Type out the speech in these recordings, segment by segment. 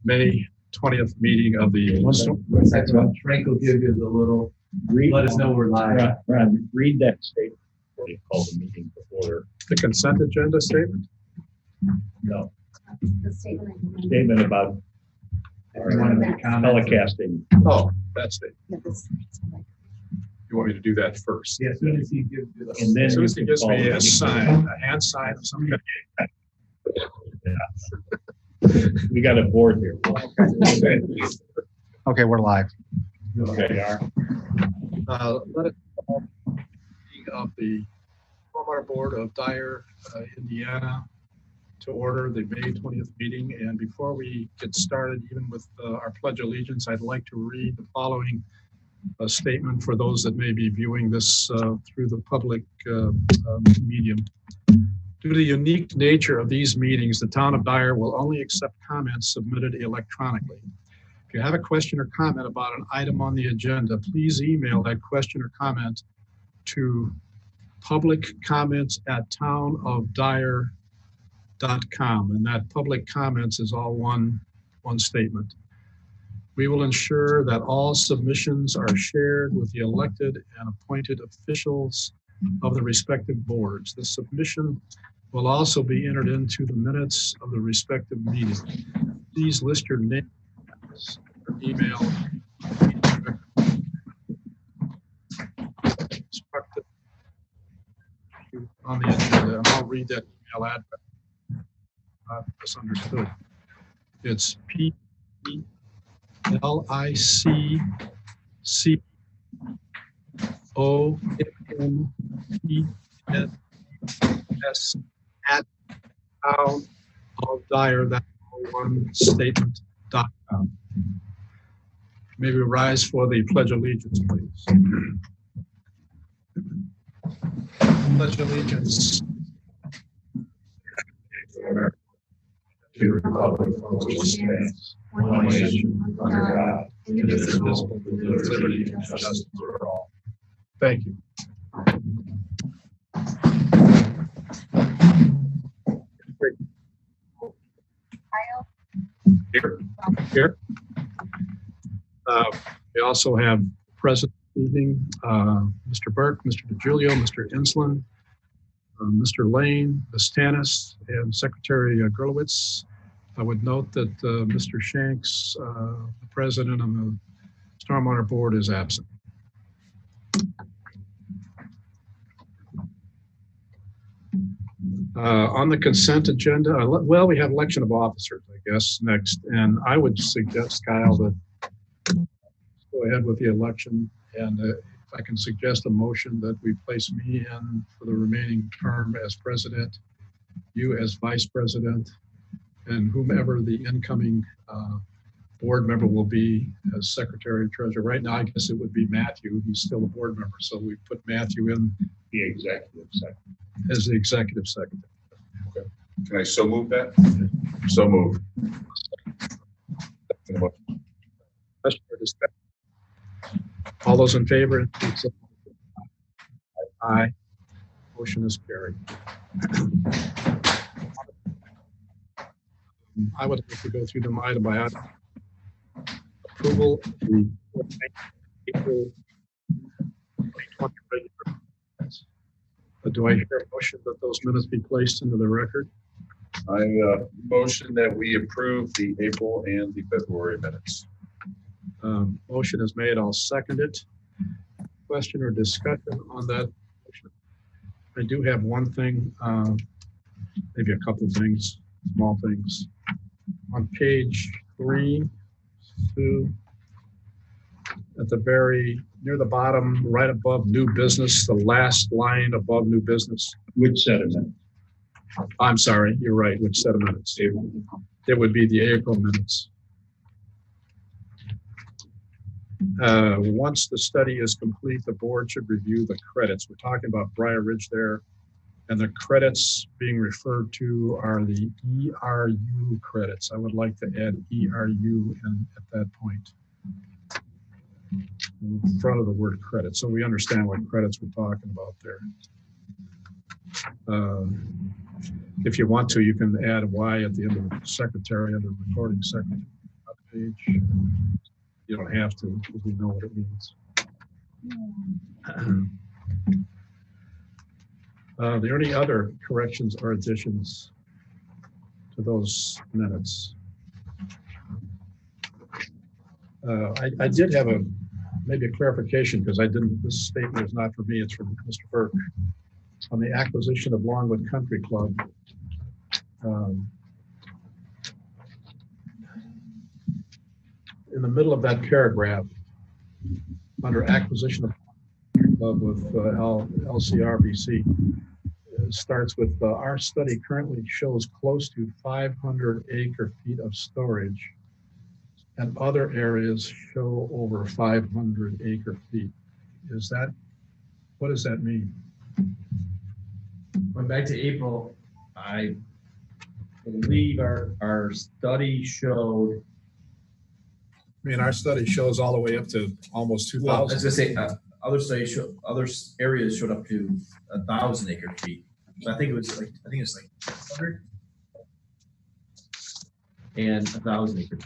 May 20th meeting of the. Frank will give you the little, let us know we're live. Ron, read that statement before you call the meeting before. The consent agenda statement? No, The statement. statement about telecasting. Oh, that statement. Yeah, this- You want me to do that first? Yeah, as soon as he gives you the. And then As soon as you he can gives call me the a meeting. sign, a hand sign of some kind. We got a board here. Okay, we're live. Okay. Let it call the meeting of the Stormwater Board of Dyer, Indiana, to order the May 20th meeting. And before we get started, even with our Pledge of Allegiance, I'd like to read the following statement for those that may be viewing this through the public medium. Due to the unique nature of these meetings, the town of Dyer will only accept comments submitted electronically. If you have a question or comment about an item on the agenda, please email that question or comment to publiccomments@townofdyer.com, and that public comments is all one statement. We will ensure that all submissions are shared with the elected and appointed officials of the respective boards. The submission will also be entered into the minutes of the respective meeting. Please list your name, or email. On the agenda, and I'll read that email address. Misunderstood. It's PLICOMPS@townofdyer, that's all one statement.com. Maybe rise for the Pledge of Allegiance, please. Pledge allegiance to the republic for which it stands, one nation, under God, indivisible, with liberty and justice for all. Thank you. Here. We also have present this evening, Mr. Burke, Mr. DeGiulio, Mr. Insland, Mr. Lane, Ms. Tanis, and Secretary Gerlowitz. I would note that Mr. Shanks, the president of the Stormwater Board, is absent. On the consent agenda, well, we have election of officers, I guess, next. And I would suggest, Kyle, that go ahead with the election. And if I can suggest a motion that we place me in for the remaining term as president, you as vice president, and whomever the incoming board member will be as secretary and treasurer. Right now, I guess it would be Matthew. He's still a board member. So we put Matthew in The executive secretary. as the executive secretary. Okay. Can I so move that? So move. Question or discussion? All those in favor? Aye. Motion is carried. I would like to go through them item by item. Approval of the April 2020 regular minutes. Do I hear a motion that those minutes be placed into the record? I motion that we approve the April and the February minutes. Motion is made. I'll second it. Question or discussion on that motion? I do have one thing, maybe a couple things, small things. On page 3, 2, at the very, near the bottom, right above new business, the last line above new business. Which set of minutes? I'm sorry, you're right, which set of minutes? It would be the April minutes. Once the study is complete, the board should review the credits. We're talking about Briar Ridge there, and the credits being referred to are the ERU credits. I would like to add ERU in at that point, in front of the word credit, so we understand what credits we're talking about there. If you want to, you can add a Y at the end of the secretary, under recording secretary. page. You don't have to, because we know what it means. Are there any other corrections or additions to those minutes? I did have maybe a clarification, because this statement is not for me, it's from Mr. Burke. On the acquisition of Longwood Country Club. In the middle of that paragraph, under acquisition of club with LCRBC, it starts with our study currently shows close to 500 acre-feet of storage, and other areas show over 500 acre-feet. What does that mean? Going back to April, I believe our study showed, I mean, our study shows all the way up to almost well, I was 2,000. gonna say, other studies show, areas showed up to 1,000 acre feet. So I think it's like 100 and 1,000 acre.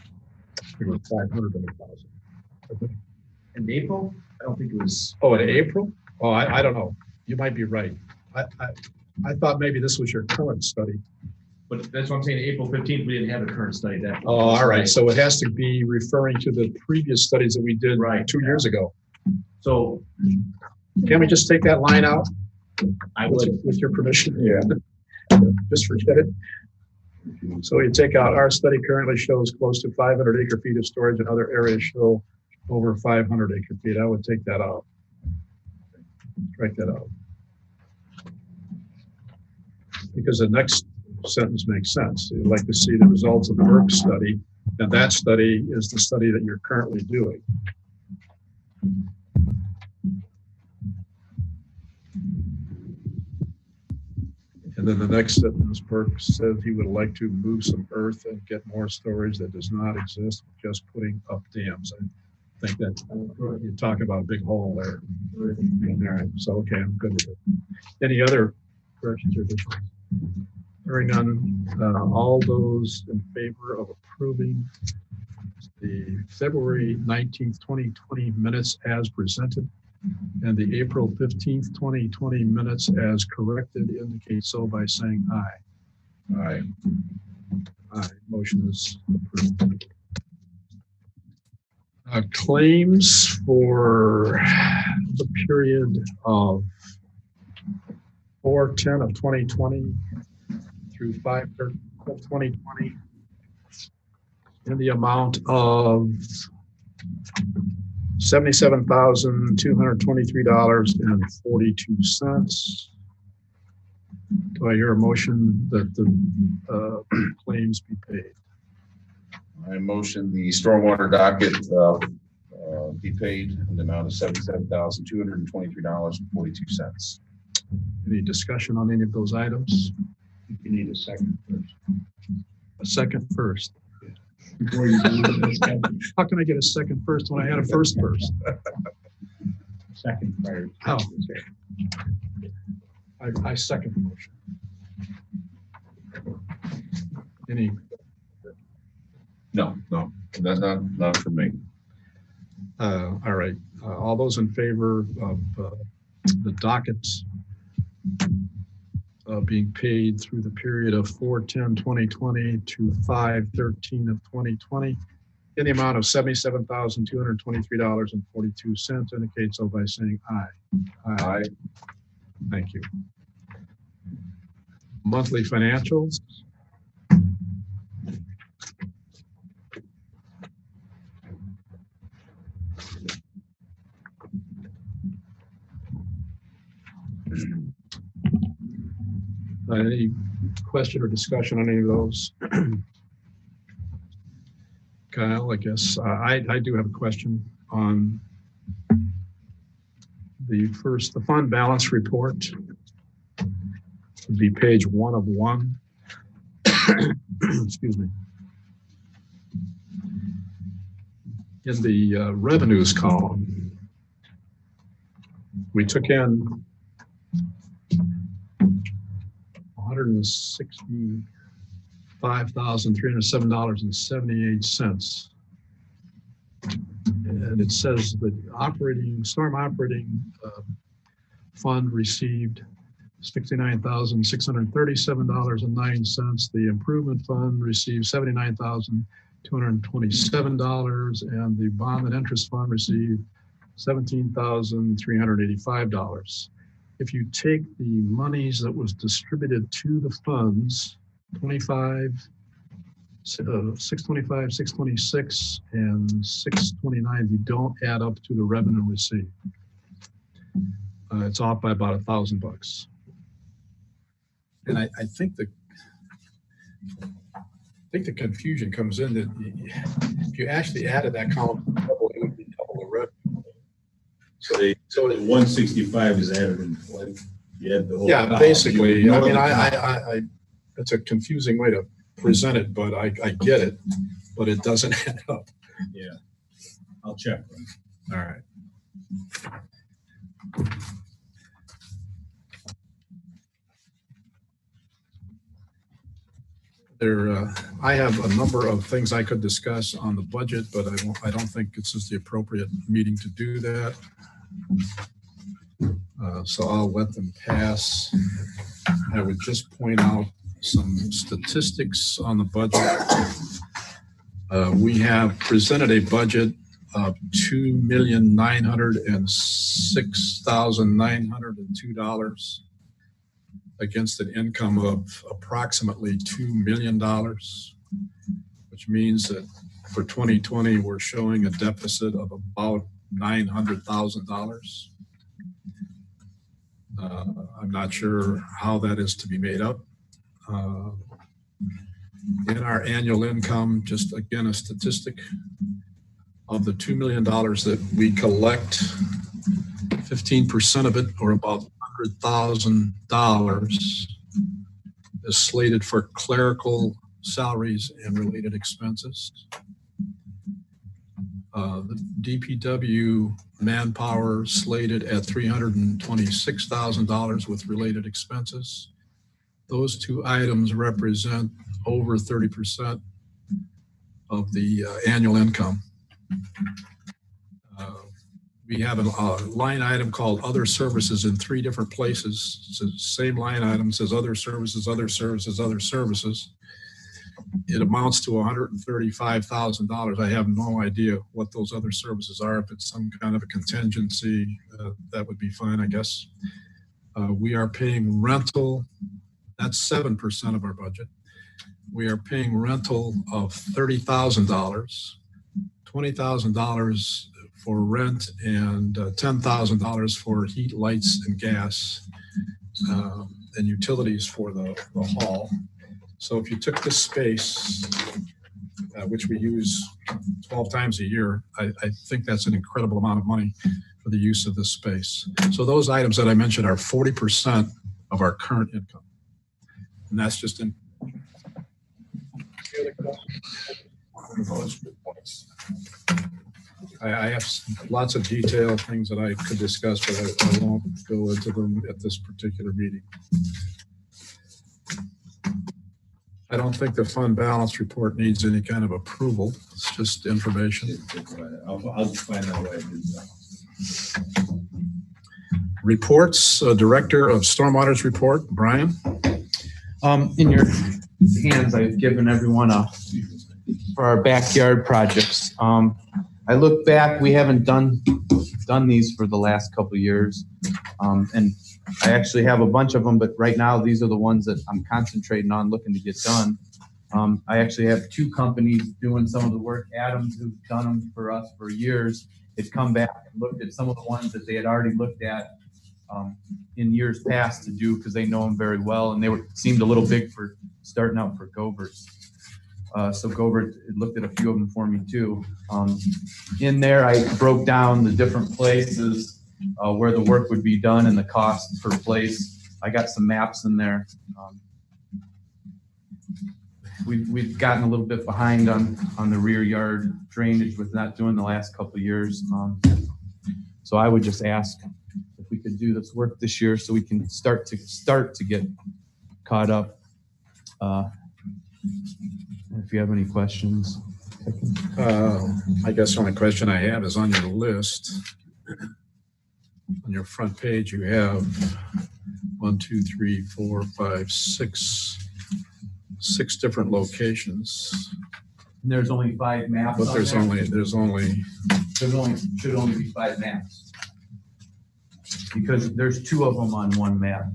It was 500 and 1,000. In April, I don't think it was. Oh, in April? Oh, I don't know. You might be right. I thought maybe this was your current study. But that's what I'm saying. April 15th, we didn't have a current study that. Oh, all right. So it has to be referring to the previous studies that we did Right. 2 years ago. So Can we just take that line out I with would. with your permission? Yeah. Just forget it. So you take out, our study currently shows close to 500 acre feet of storage, and other areas show over 500 acre feet. I would take that out. Strike that out. Because the next sentence makes sense. You'd like to see the results of the Burke study, and that study is the study that you're currently doing. And then the next sentence, Burke said he would like to move some earth and get more storage that does not exist, just putting up dams. I think that you're talking about a big hole there. All right, so okay, I'm good with it. Any other corrections or additions? Hearing none, all those in favor of approving the February 19th, 2020 minutes as presented, and the April 15th, 2020 minutes as corrected, indicate so by saying aye. Aye. Aye, motion is approved. Claims for the period of 4/10 of 2020 through 5/13 of 2020 in the amount of $77,223.42. Do I hear a motion that the claims be paid? I motion the stormwater docket be paid in the amount of $77,223.42. Any discussion on any of those items? You need a second first. A second first. Before you do this, How can I get a second first when I had a first first? second prior. Oh. I second the motion. Any, No, that's not for me. all right, all those in favor of the dockets being paid through the period of 4/10/2020 to 5/13 of 2020 in the amount of $77,223.42, indicate so by saying aye. Aye. Thank you. Monthly financials. Any question or discussion on any of those? Kyle, I guess I do have a question on the fund balance report. Would be page 1 of 1. Excuse me. In the revenues column, we took in $165,307.78 And it says the storm operating fund received $69,637.09. The improvement fund received $79,227, and the bond and interest fund received $17,385. If you take the monies that was distributed to the funds, 625, 626, and 629, you don't add up to the revenue received. It's off by about $1,000. And I think the confusion comes in that if you actually added that column double, it would be double the revenue. So the 165 is added in, like, you add the whole. Yeah, column. basically. You I ignore mean, the I column. it's a confusing way to present it, but I get it, but it doesn't add up. Yeah, I'll check. All right. I have a number of things I could discuss on the budget, but I don't think this is the appropriate meeting to do that. So I'll let them pass. I would just point out some statistics on the budget. We have presented a budget of $2,906,902 against an income of approximately $2 million, which means that for 2020, we're showing a deficit of about $900,000. I'm not sure how that is to be made up. In our annual income, just again, a statistic of the $2 million that we collect, 15% of it, or about $100,000, is slated for clerical salaries and related expenses. The DPW manpower slated at $326,000 with related expenses. Those two items represent over 30% of the annual income. We have a line item called other services in 3 different places. It's the same line item, says other services, other services, other services. It amounts to $135,000. I have no idea what those other services are. If it's some kind of a contingency, that would be fine, I guess. We are paying rental. That's 7% of our budget. We are paying rental of $30,000, $20,000 for rent, and $10,000 for heat, lights, and gas, and utilities for the hall. So if you took this space, which we use 12 times a year, I think that's an incredible amount of money for the use of this space. So those items that I mentioned are 40% of our current income. And that's just in. I have lots of detailed things that I could discuss, but I won't go into them at this particular meeting. I don't think the fund balance report needs any kind of approval. It's just information. I'll find out what I do. Reports, Director of Stormwater's report, Brian. In your hands, I've given everyone for our backyard projects. I look back, we haven't done these for the last couple of years. And I actually have a bunch of them, but right now these are the ones that I'm concentrating on looking to get done. I actually have 2 companies doing some of the work. Adams, who've done them for us for years, had come back and looked at some of the ones that they had already looked at in years past to do, because they know them very well, and they seemed a little big for starting out for Govert's. So Govert looked at a few of them for me too. In there, I broke down the different places where the work would be done and the cost per place. I got some maps in there. We've gotten a little bit behind on the rear yard drainage with not doing the last couple of years. So I would just ask if we could do this work this year so we can start to get caught up. If you have any questions. I guess the only question I have is on your list. On your front page, you have 1, 2, 3, 4, 5, 6 different locations. And there's only 5 maps. But on there's there. only Should only be 5 maps. Because there's 2 of them on one map.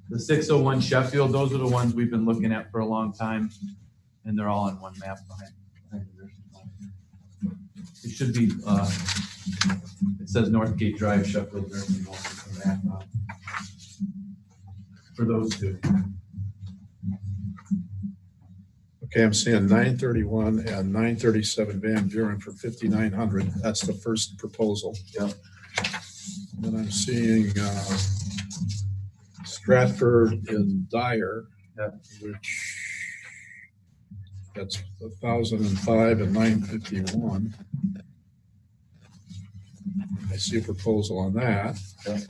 The 601 Sheffield, those are the ones we've been looking at for a long time, and they're all on one map behind the nursing home. It should be, it says Northgate Drive, Sheffield Nursing Home, on the map, for those 2. Okay, I'm seeing 931 and 937 Van Buren for 5,900. That's the first proposal. Yep. Then I'm seeing Stratford and Dyer, Yep. which that's 1,005 and 951. I see a proposal on that. Yep.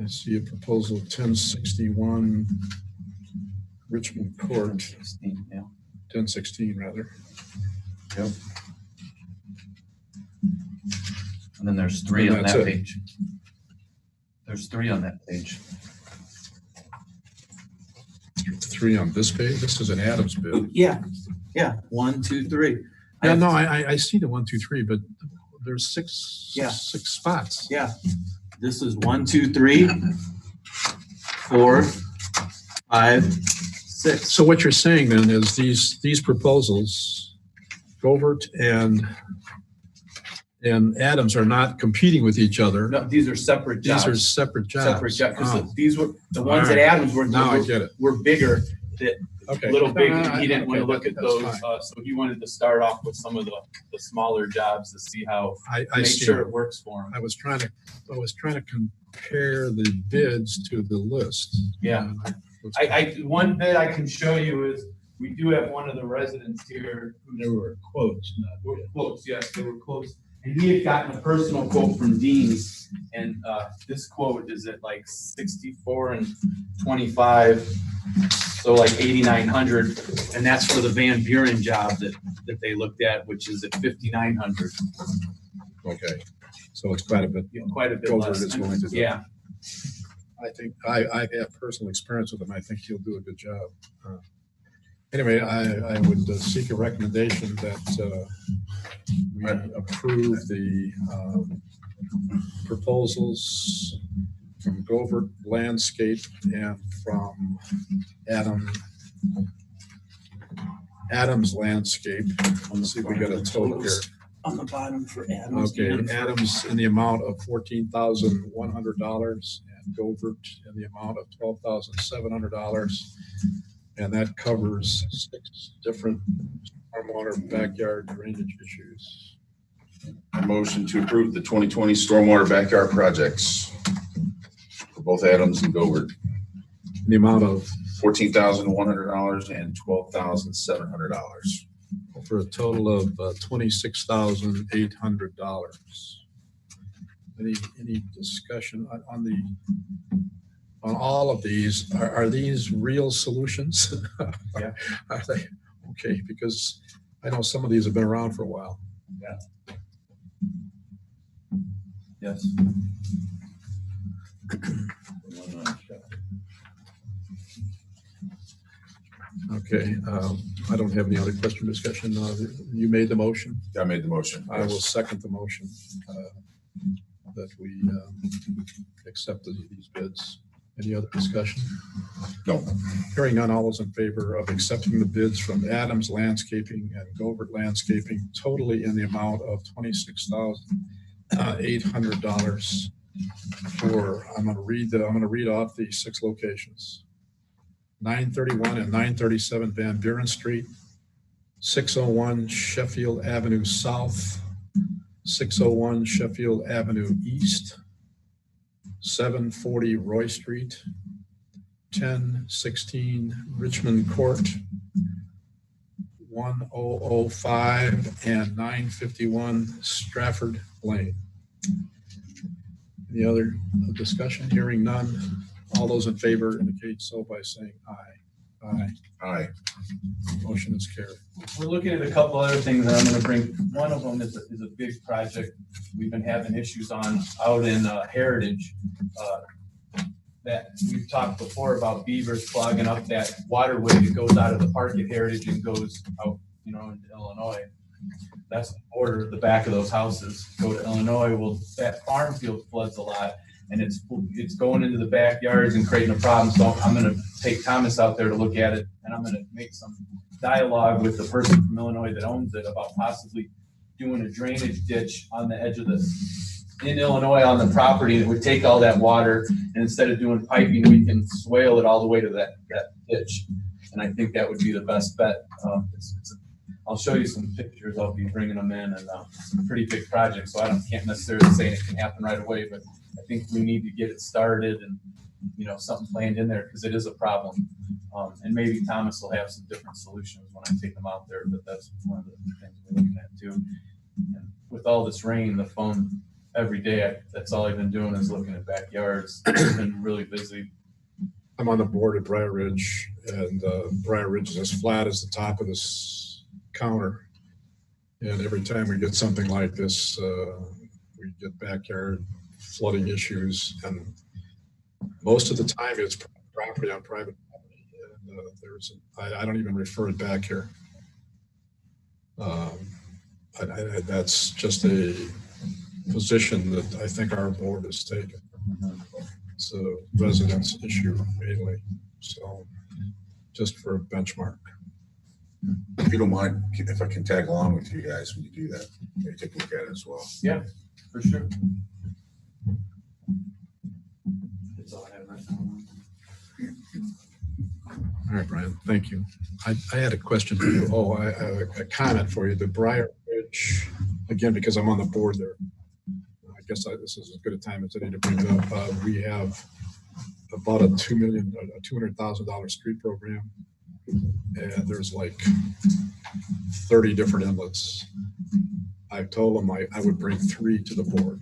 I see a proposal 1061 Richmond Court, 16, yeah. 1016 rather. Yep. And then there's 3 And on that's that it. page. There's 3 on that page. 3 on this page. This is an Adams bid. Yeah, 1, 2, 3. Yeah, no, I see the 1, 2, 3, but there's 6 Yeah. 6 spots. Yeah, this is 1, 2, 3, 4, 5, 6. So what you're saying then is these proposals, Govert and Adams are not competing with each other. No, these are separate These jobs. are separate jobs. Separate jobs, because Oh, these were, the ones All that right. Adams were, now I get it. were bigger, Okay. little big, No, and he didn't want to okay, look at that's those, fine. so he wanted to start off with some of the smaller jobs to see how, I make see. sure it works for him. I was trying to compare the bids to the list. Yeah. One bid I can show you is, we do have one of the residents here who There were quotes, not were quotes, yes, they were quotes. And he had gotten a personal quote from Dean's, and this quote is at like 64 and 25, so like 8,900. And that's for the Van Buren job that they looked at, which is at 5,900. Okay. So it's quite a bit. Quite a bit Govert less. is going to do. Yeah, I think I have personal experience with him. I think he'll do a good job. Anyway, I would seek a recommendation that we approve the proposals from Govert Landscape and from Adams Landscape. Let's see if we got a total here. on the bottom for Adams. Okay, Adams in the amount of $14,100 and Govert in the amount of $12,700. And that covers 6 different stormwater backyard drainage issues. A motion to approve the 2020 stormwater backyard projects for both Adams and Govert, In the amount of, $14,100 and $12,700. for a total of $26,800. Any discussion on all of these? Are these real solutions? Yeah. Are they? Okay, because I know some of these have been around for a while. Yes. Okay, I don't have any other question or discussion. You made the motion. I made the motion. I will second the motion that we accept these bids. Any other discussion? No. Hearing none, all those in favor of accepting the bids from Adams Landscaping and Govert Landscaping totally in the amount of $26,800 for, I'm gonna read off the 6 locations. 931 and 937 Van Buren Street, 601 Sheffield Avenue South, 601 Sheffield Avenue East, 740 Roy Street, 1016 Richmond Court, 1005 and 951 Stratford Lane. Any other discussion? Hearing none. All those in favor indicate so by saying aye. Aye. Aye. Motion is carried. We're looking at a couple other things that I'm gonna bring. One of them is a big project we've been having issues on out in Heritage. That we've talked before about beavers clogging up that waterway that goes out of the park at Heritage and goes out, into Illinois. That's the border, the back of those houses go to Illinois. Well, that farm field floods a lot and it's going into the backyards and creating a problem. So I'm gonna take Thomas out there to look at it, and I'm gonna make some dialogue with the person from Illinois that owns it about possibly doing a drainage ditch on the edge of in Illinois on the property that would take all that water, and instead of doing piping, we can swale it all the way to that ditch. And I think that would be the best bet. I'll show you some pictures. I'll be bringing them in, and it's a pretty big project, so can't necessarily say it can happen right away, but I think we need to get it started and, something planned in there because it is a problem. And maybe Thomas will have some different solutions when I take them out there, but that's one of the things we're looking at too. And with all this rain, the phone every day, that's all I've been doing is looking at backyards. It's been really busy. I'm on the board at Briar Ridge, and Briar Ridge is as flat as the top of this counter. And every time we get something like this, we get backyard flooding issues, and most of the time it's property on private property. And I don't even refer it back here. That's just a position that I think our board has taken. It's a residence issue mainly, so just for a benchmark. If you don't mind, if I can tag along with you guys when you do that, maybe take a look at it as well. Yeah, for sure. That's all I have right now. All right, Brian, thank you. I had a question for you. Oh, I have a comment for you. The Briar Ridge, again, because I'm on the board there, I guess this is as good a time as any to bring it up. We have about a $200,000 street program, and there's like 30 different inlets. I told them I would bring 3 to the board,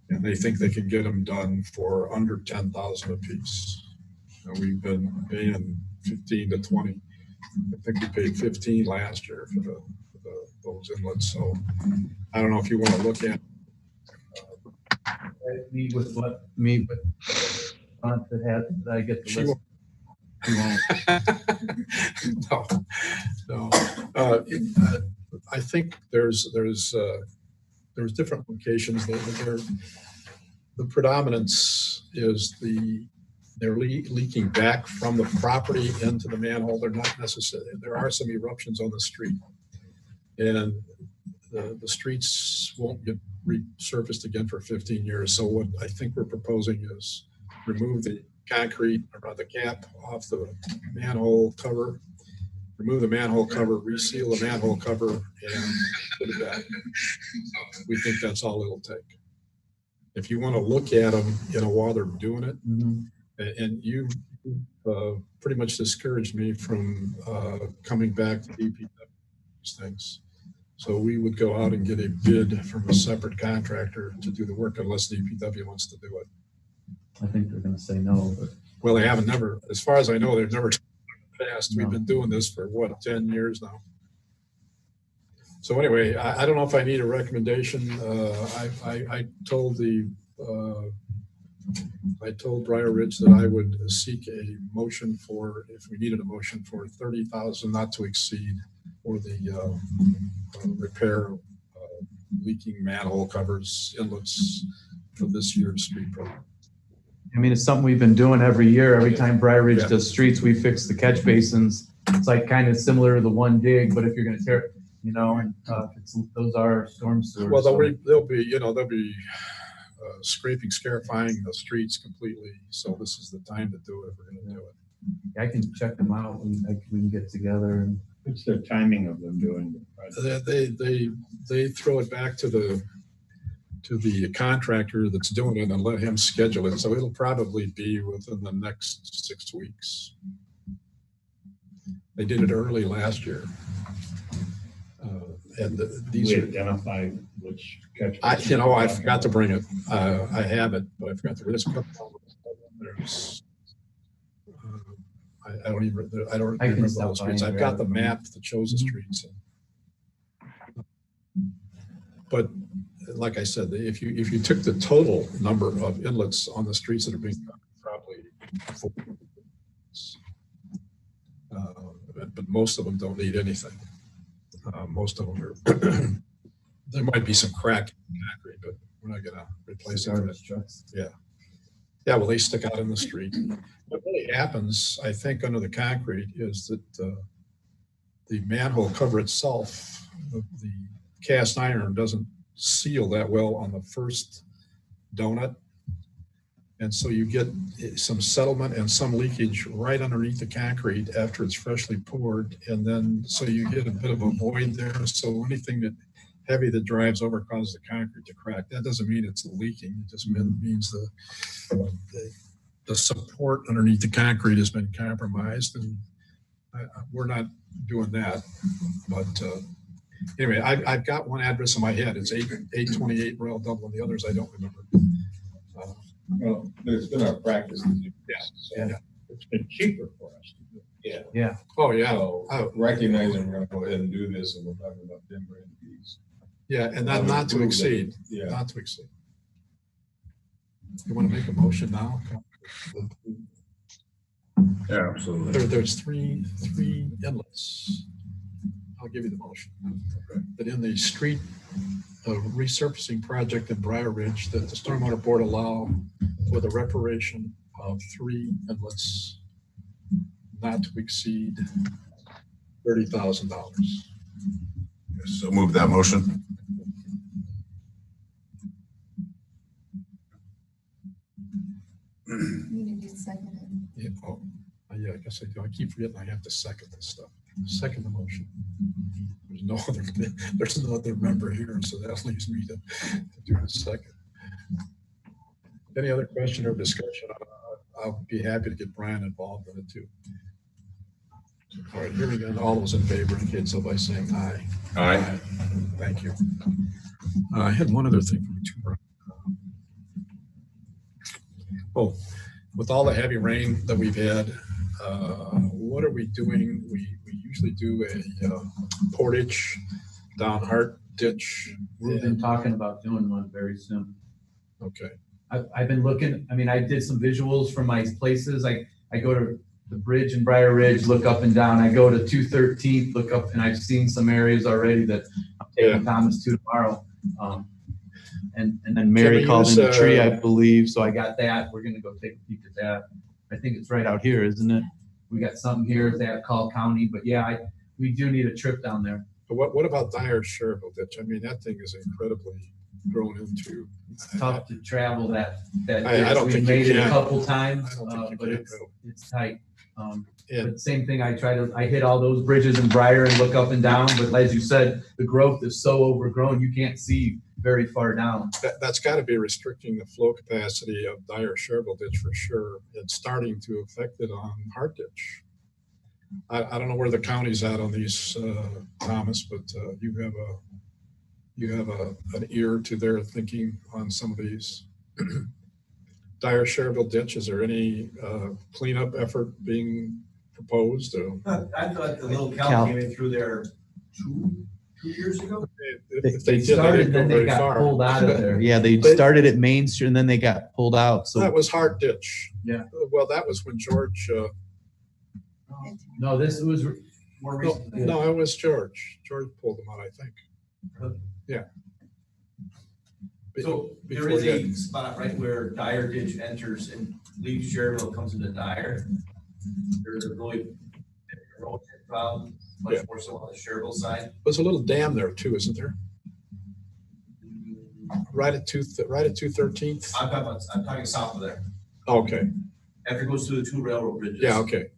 and they think they can get them done for under 10,000 apiece. And we've been paying 15 to 20. I think we paid 15 last year for those inlets. So I don't know if you want to look at. Meet with that I get the list. No. I think there's different locations. The predominance is they're leaking back from the property into the manhole. They're not necessary. There are some eruptions on the street, and the streets won't get resurfaced again for 15 years. So what I think we're proposing is remove the concrete around the gap off the manhole cover, remove the manhole cover, reseal the manhole cover, and put it back. We think that's all it'll take. If you want to look at them, while they're doing it, and you pretty much discouraged me from coming back to DPW things. So we would go out and get a bid from a separate contractor to do the work unless DPW wants to do it. I think they're going to say no. But Well, they haven't never, as far as I know, they've never passed. No. We've been doing this for 10 years now. So anyway, I don't know if I need a recommendation. I told Briar Ridge that I would seek a motion for, if we needed a motion for 30,000 not to exceed for the repair leaking manhole covers, inlets for this year's street program. I mean, it's something we've been doing every year. Every time Briar Ridge Yeah. does streets, we fix the catch basins. It's like kind of similar to the one dig, but if you're going to tear, and those are storm sewers. Well, so- they'll be scraping, scarifying the streets completely. So this is the time to do it if we're going to do it. I can check them out and we can get together. And What's the timing of them doing the project? They throw it back to the contractor that's doing it and let him schedule it. So it'll probably be within the next 6 weeks. They did it early last year. And these We are, identify which catch. I forgot to bring it. I have it, but I forgot to. There's a couple. There's, I don't I can remember stop those by streets. and I've got grab the them. map that shows the streets. But like I said, if you took the total number of inlets on the streets that are being done, probably four. But most of them don't need anything. Most of them are, there might be some crack in concrete, but we're not gonna replace it. Garbage trucks. Yeah, well, they stick out in the street. What really happens, I think, under the concrete is that the manhole cover itself, the cast iron doesn't seal that well on the first donut. And so you get some settlement and some leakage right underneath the concrete after it's freshly poured. And then, so you get a bit of a void there. So anything that heavy that drives over causes the concrete to crack. That doesn't mean it's leaking. It just means the support underneath the concrete has been compromised. And we're not doing that. But anyway, I've got one address in my head. It's 828 Royal Dublin. The others I don't remember. Well, but it's been our practice to do Yeah. this. Yeah. It's been cheaper for us to do. Yeah. Yeah. Oh, yeah. So recognizing we're gonna go ahead and do this and we're talking about timber and fees. Yeah, and not to exceed, Yeah. not to exceed. You want to make a motion now? Yeah, absolutely. There's three inlets. I'll give you the motion. That in the street resurfacing project in Briar Ridge, that the Stormwater Board allow for the reparation of 3 inlets not to exceed $30,000. So move that motion. You need to second it. Yeah, yeah, I guess I do. I keep forgetting I have to second this stuff. Second the motion. There's no other member here, so that leaves me to do the second. Any other question or discussion? I'll be happy to get Brian involved in it too. All right, here we go. All those in favor indicate so by saying aye. Aye. Thank you. I had one other thing for you too, Brian. Oh, with all the heavy rain that we've had, what are we doing? We usually do a portage down Hart Ditch. We've been talking about doing one very soon. Okay. I've been looking, I mean, I did some visuals from my places. I go to the bridge in Briar Ridge, look up and down. I go to 213th, look up, and I've seen some areas already that I'm taking Thomas to tomorrow. And then Mary called in the tree, I believe, so I got that. We're gonna go take a peek at that. I think it's right out here, isn't it? We got something here at Call County, but yeah, we do need a trip down there. But what about Dyer Sherville Ditch? I mean, that thing is incredibly grown into. It's tough to travel that. I don't We think you made it a can. couple times, I don't think you but can. it's tight. And But same thing, I hit all those bridges in Briar and look up and down, but as you said, the growth is so overgrown, you can't see very far down. that's got to be restricting the flow capacity of Dyer Sherville Ditch for sure. It's starting to affect it on Hart Ditch. I don't know where the county's at on these, Thomas, but you have an ear to their thinking on some of these. Dyer Sherville Ditch, is there any cleanup effort being proposed? I thought the little Cal. Cal came in through there two years ago. If They did, started, didn't then go they very got far. pulled out of there. Yeah, they But- started at Main Street and then they got pulled out, so. That was Hart Ditch. Yeah. Well, that was when George, No, this was more recently. no, it was George. George pulled them out, I think. Yeah. So there Before is he a had- spot right where Dyer Ditch enters and leaves Sherville, comes into Dyer. There's a really big erosion problem, much Yeah. more so on the Sherville side. There's a little dam there too, isn't there? Right at 213th? I'm talking south of there. Okay, After it goes through the two railroad bridges. yeah, okay.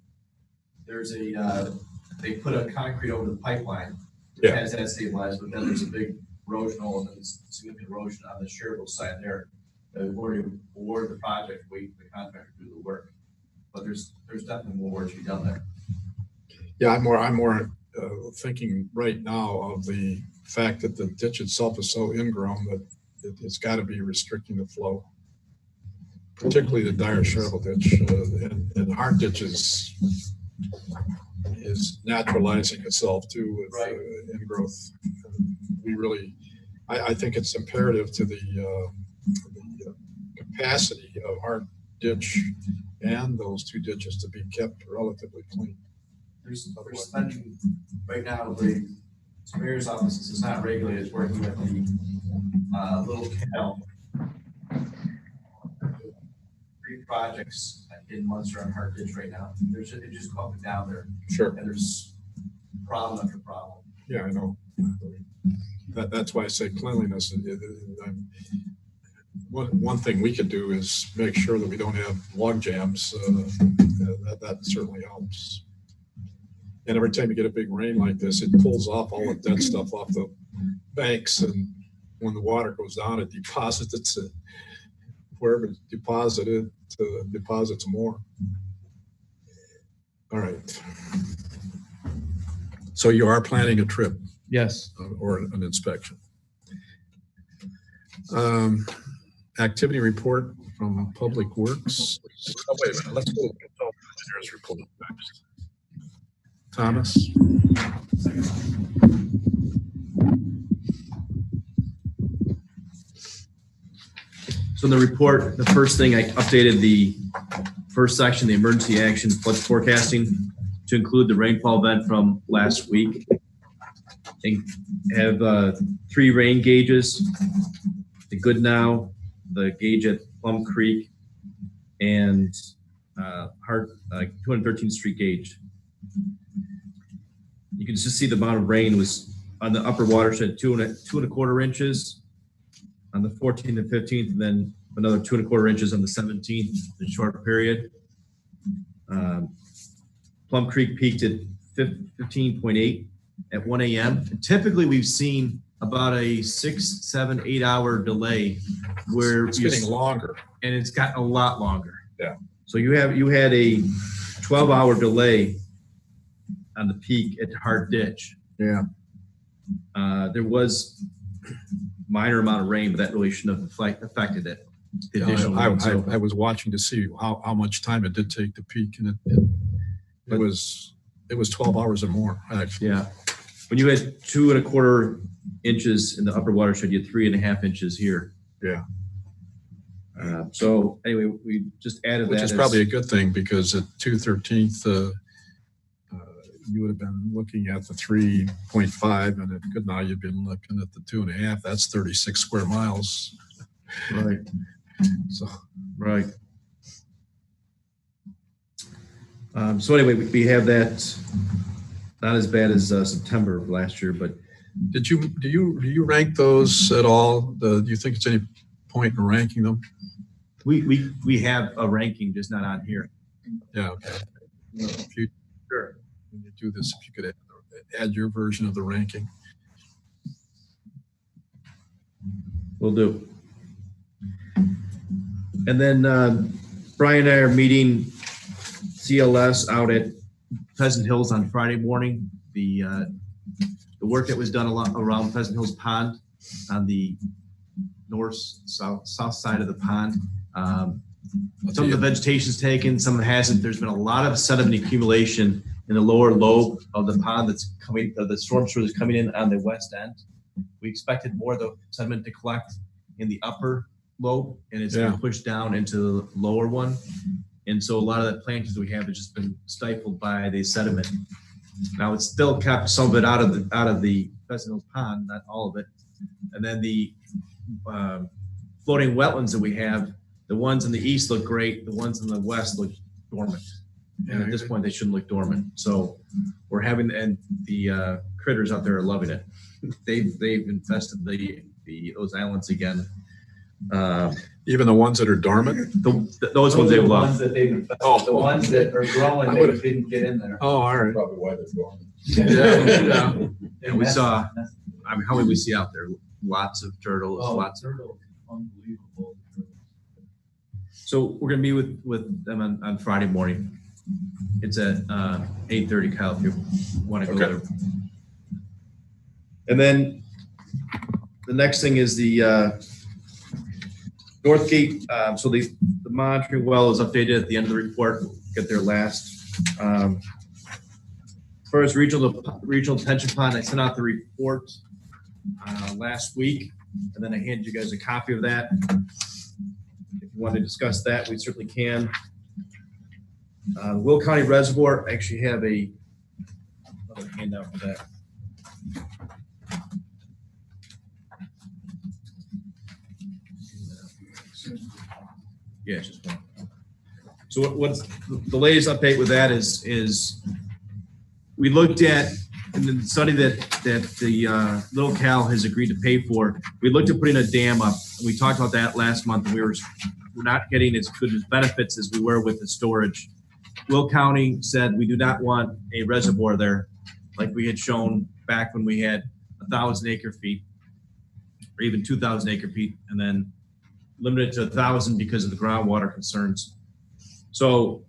There's they put a concrete over the pipeline. Yeah. Has that stabilized, but then there's a big erosion hole and then significant erosion on the Sherville side there. We've already awarded the project, wait for the contractor to do the work. But there's definitely more work to be done there. Yeah, I'm more thinking right now of the fact that the ditch itself is so ingrown that it's got to be restricting the flow. Particularly the Dyer Sherville Ditch, and Hart Ditch is is naturalizing itself too with Right. ingrowth. We really, I think it's imperative to the capacity of our ditch and those two ditches to be kept relatively clean. They're spending, right now, the mayor's office is not regulated, it's working with the Little Canal. 3 projects in Munster and Hart Ditch right now. They're just going down there, Sure. and there's problem after problem. Yeah, I know. That's why I say cleanliness. One thing we could do is make sure that we don't have log jams. That certainly helps. And every time you get a big rain like this, it pulls off all the dead stuff off the banks. And when the water goes down, it deposits it wherever it's deposited, deposits more. All right. So you are planning a trip? Yes. Or an inspection. Activity report from Public Works. Oh, wait a minute, let's go to the engineer's report next. Thomas? So in the report, the first thing I updated the first section, the emergency action flood forecasting, to include the rainfall event from last week. They have 3 rain gauges, the Goodnow, the gauge at Plum Creek, and Hart 213th Street gauge. You can just see the amount of rain was on the upper watershed, 2.25 inches on the 14th and 15th, and then another 2.25 inches on the 17th, a short period. Plum Creek peaked at 15.8 at 1 a.m. And typically we've seen about a 6, 7, 8 hour delay where It's getting longer. and it's gotten a lot longer. Yeah. So you had a 12-hour delay on the peak at Hart Ditch. Yeah. There was minor amount of rain, but that really shouldn't have affected it. The additional rain. So- I was watching to see how much time it did take to peak, and it was 12 hours or more, actually. Yeah. When you had 2.25 inches in the upper watershed, you had 3.5 inches here. Yeah. So anyway, we just added Which that. is probably a good thing, because at 2/13th, you would have been looking at the 3.5, and at Goodnow, you've been looking at the 2.5. That's 36 square miles. Right. So, Right. So anyway, we have that. Not as bad as September of last year, but do you rank those at all? Do you think it's any point in ranking them? we have a ranking, just not on here. Yeah. Okay. If you, Sure. when you do this, if you could add your version of the ranking. Will do. And then Brian and I are meeting CLS out at Pheasant Hills on Friday morning. The work that was done around Pheasant Hills Pond on the south side of the pond. Some of the vegetation's taken, some hasn't. There's been a lot of sediment accumulation in the lower lobe of the pond that's coming, the storm sewer that's coming in on the west end. We expected more of the sediment to collect in the upper lobe, and it's been pushed down into the lower one. And so a lot of the plantings that we have has just been stifled by the sediment. Now it's still kept some of it out of the Pheasant Hills Pond, not all of it. And then the floating wetlands that we have, the ones in the east look great, the ones in the west look dormant. And at this point, they shouldn't look dormant. So we're having, and the critters out there are loving it. They've infested those islands again. Even the ones that are dormant? Those ones they love. that they've infested. Oh. The ones that are growing, I they would've- didn't get in there. Oh, all right. Probably why they're dormant. Yeah. And we saw, I mean, how many we see out there? Lots of turtles, lots of. Unbelievable. So we're gonna meet with them on Friday morning. It's at 8:30, Kyle, if you want to go Okay. there. And then the next thing is the Northgate. So the monitoring well is updated at the end of the report. We'll get there last. As far as regional detention pond, I sent out the report last week, and then I handed you guys a copy of that. If you want to discuss that, we certainly can. Will County Reservoir, I actually have another handout for that. Yeah, it's just one. So what's the latest update with that is we looked at in the study that the Little Cal has agreed to pay for. We looked at putting a dam up. And we talked about that last month, and we're not getting as good as benefits as we were with the storage. Will County said we do not want a reservoir there, like we had shown back when we had 1,000 acre feet, or even 2,000 acre feet, and then limited to 1,000 because of the groundwater concerns. So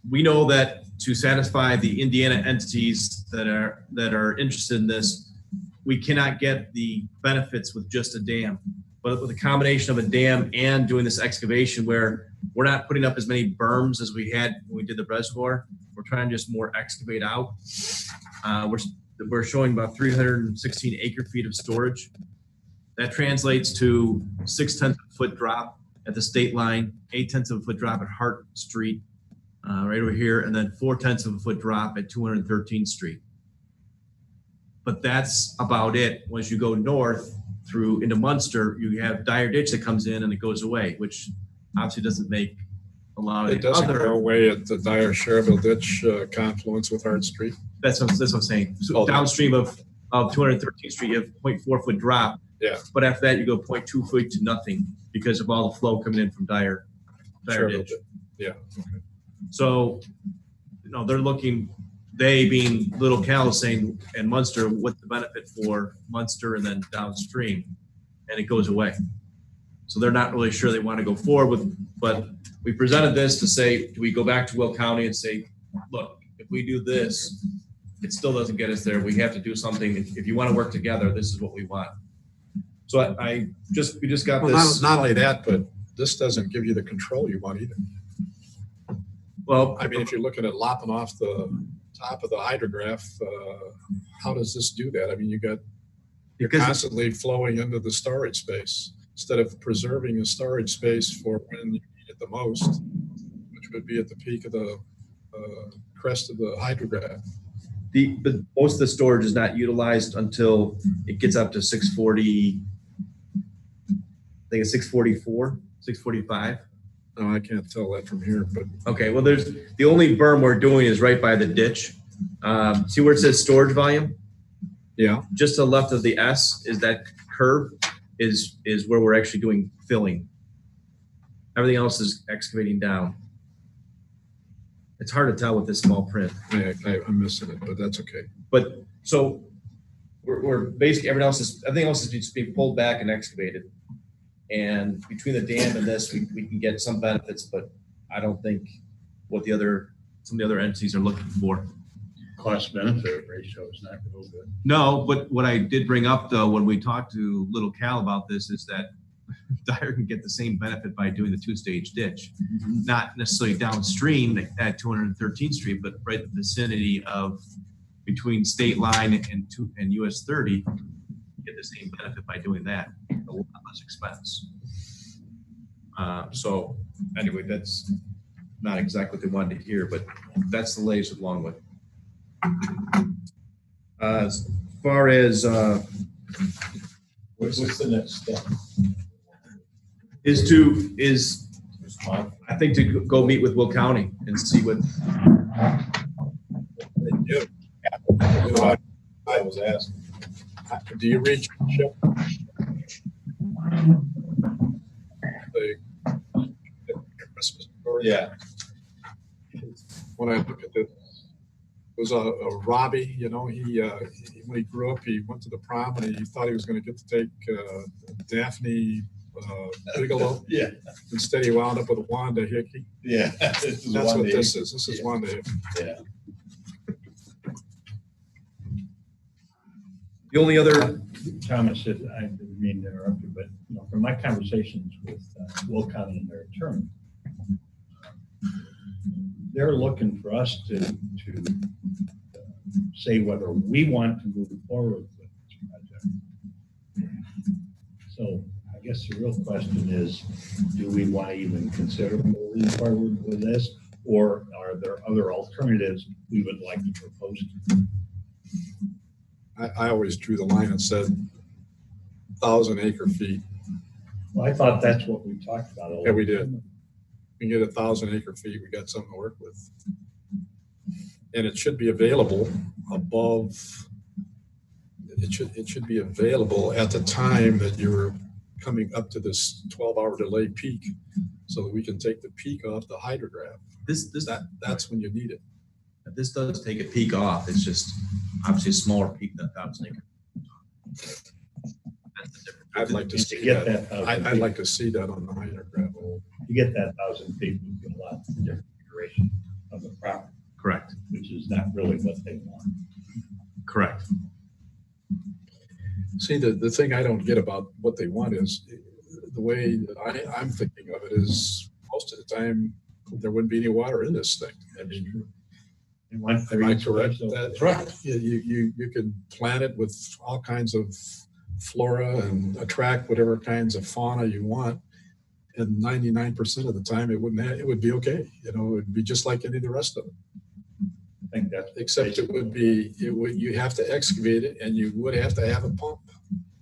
we know that to satisfy the Indiana entities that are interested in this, we cannot get the benefits with just a dam. But with a combination of a dam and doing this excavation where we're not putting up as many berms as we had when we did the reservoir, we're trying to just more excavate out. We're showing about 316 acre feet of storage. That translates to 0.6 foot drop at the state line, 0.8 foot drop at Hart Street, right over here, and then 0.4 foot drop at 213th Street. But that's about it. Once you go north through into Munster, you have Dyer Ditch that comes in and it goes away, which obviously doesn't make a lot of It doesn't other. go away at the Dyer Sherville Ditch confluence with Hart Street. That's what I'm saying. So Oh, downstream of 213th Street, you have 0.4 foot drop. Yeah. But after that, you go 0.2 foot to nothing because of all the flow coming in from Dyer Sherville Ditch. Ditch. Yeah. Okay. So, they're looking, they being Little Cal is saying, and Munster, what's the benefit for Munster and then downstream? And it goes away. So they're not really sure they want to go forward with, but we presented this to say, do we go back to Will County and say, look, if we do this, it still doesn't get us there. We have to do something. If you want to work together, this is what we want. So we just got Well, this. not only that, but this doesn't give you the control you want either. Well, I mean, if you're looking at lopping off the top of the hydrograph, how does this do that? I mean, you're because constantly flowing into the storage space instead of preserving a storage space for when you need it the most, which would be at the peak of the crest of the hydrograph. but most of the storage is not utilized until it gets up to 640. I think it's 644, 645. No, I can't tell that from here, but Okay, well, there's the only berm we're doing is right by the ditch. See where it says storage volume? yeah, Just to the left of the S is that curve is where we're actually doing filling. Everything else is excavating down. It's hard to tell with this small print. I'm missing it, but that's okay. But so we're basically everything else is just being pulled back and excavated. And between the dam and this, we can get some benefits, but I don't think what some of the other entities are looking for. Cost benefit ratio is not real good. No, but what I did bring up though, when we talked to Little Cal about this, is that Dyer can get the same benefit by doing the two-stage ditch, not necessarily downstream at 213th Street, but right in the vicinity of between state line and US 30, get the same benefit by doing that, a lot less expense. So anyway, that's not exactly what they wanted to hear, but that's the latest with Longwood. As far as What's the next step? I think to go meet with Will County and see what. I was asking. Do you reach the Christmas story? Yeah. When I look at this, it was a Robbie, he when he grew up, he went to the prom and he thought he was going to get to take Daphne Bigelow. Yeah. Instead, he wound up with Wanda Hickey. Yeah. That's what this is. This is Wanda Hickey. Yeah. The only other, Thomas, I didn't mean to interrupt you, but from my conversations with Will County and their attorney, they're looking for us to say whether we want to move forward with this project. So I guess the real question is, do we want to even consider moving forward with this? Or are there other alternatives we would like to propose? I always drew the line and said 1,000 acre feet. Well, I thought that's what we talked about. Yeah, we did. We get 1,000 acre feet, we got something to work with. And it should be available above, it should be available at the time that you're coming up to this 12-hour delay peak, so that we can take the peak off the hydrograph. That's when you need it. This does take a peak off. It's just obviously a smaller peak than 1,000 acre. That's the difference. I'd like to see get that. that 1,000 I'd feet. like to see that on the hydrograph. To get that 1,000 feet would be a lot different configuration of the property, Correct. which is not really what they want. Correct. See, the thing I don't get about what they want is the way that I'm thinking of it is most of the time there wouldn't be any water in this thing. I mean, They want am I free correct? space, so- That's right. You can plant it with all kinds of flora and attract whatever kinds of fauna you want. And 99% of the time it would be okay. You know, it would be just like any of the rest of them. I think that's. Except you have to excavate it and you would have to have a pump.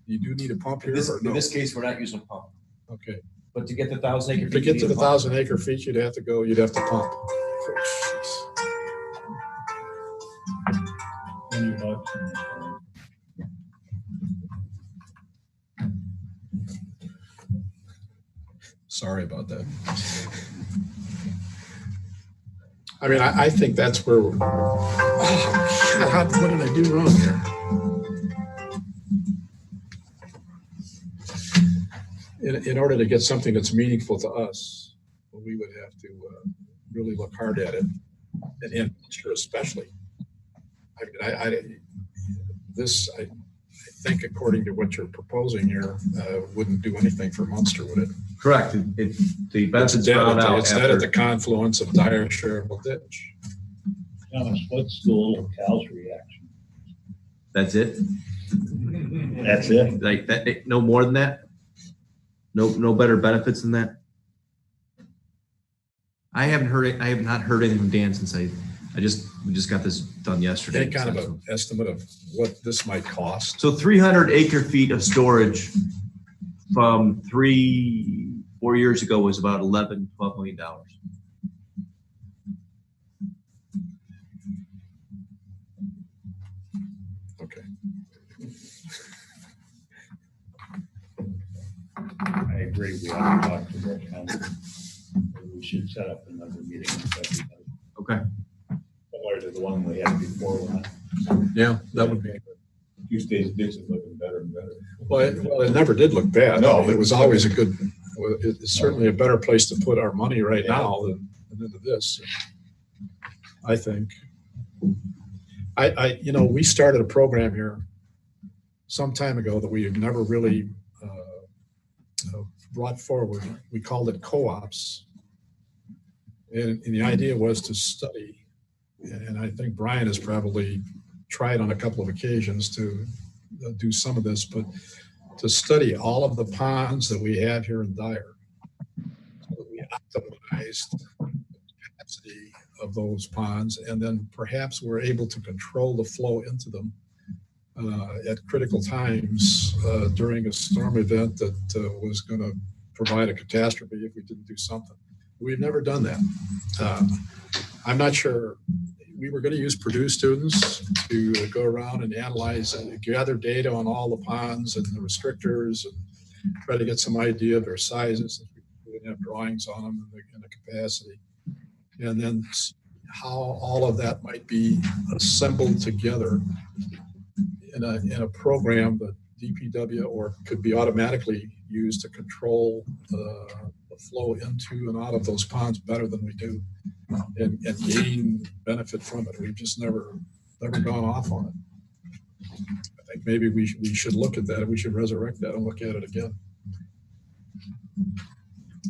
You do need a pump here or no? In this case, we're not using a pump. Okay. But to get the 1,000 acre feet. To get you to need the a pump. 1,000 acre feet, you'd have to pump. $20 and, Sorry about that. I mean, I think that's where, what did I do wrong here? In order to get something that's meaningful to us, we would have to really look hard at it, and Munster especially. I mean, I think according to what you're proposing here, wouldn't do anything for Munster, would it? Correct. The It's benefits dead found out it's dead at the after. confluence of Dyer and Sherrill Ditch. Thomas, what's the little Cal's reaction? That's it? That's it? Like that, no more than that? No better benefits than that? I have not heard anything from Dan since we just got this done yesterday. Any kind of an estimate of what this might cost? So 300 acre feet of storage from 3-4 years ago was about $11-12 million. Okay. I agree, we ought to talk to Rick on it. We should set up another meeting with everybody, Okay. similar to the one we had before. Yeah, that would be. Tuesday's ditch is looking better and better. Well, it never did look bad. No. It was always it's certainly a better place to put our money right now than into this. I think. We started a program here some time ago that we had never really brought forward. We called it co-ops. And the idea was to study, and I think Brian has probably tried on a couple of occasions to do some of this, but to study all of the ponds that we have here in Dyer. So that we optimized the capacity of those ponds, and then perhaps we're able to control the flow into them at critical times during a storm event that was going to provide a catastrophe if we didn't do something. We've never done that. I'm not sure. We were going to use Purdue students to go around and analyze and gather data on all the ponds and the restrictors and try to get some idea of their sizes. We didn't have drawings on them and the capacity. And then how all of that might be assembled together in a program that DPW or could be automatically used to control the flow into and out of those ponds better than we do and gain benefit from it. We've just never gone off on it. I think maybe we should look at that. We should resurrect that and look at it again.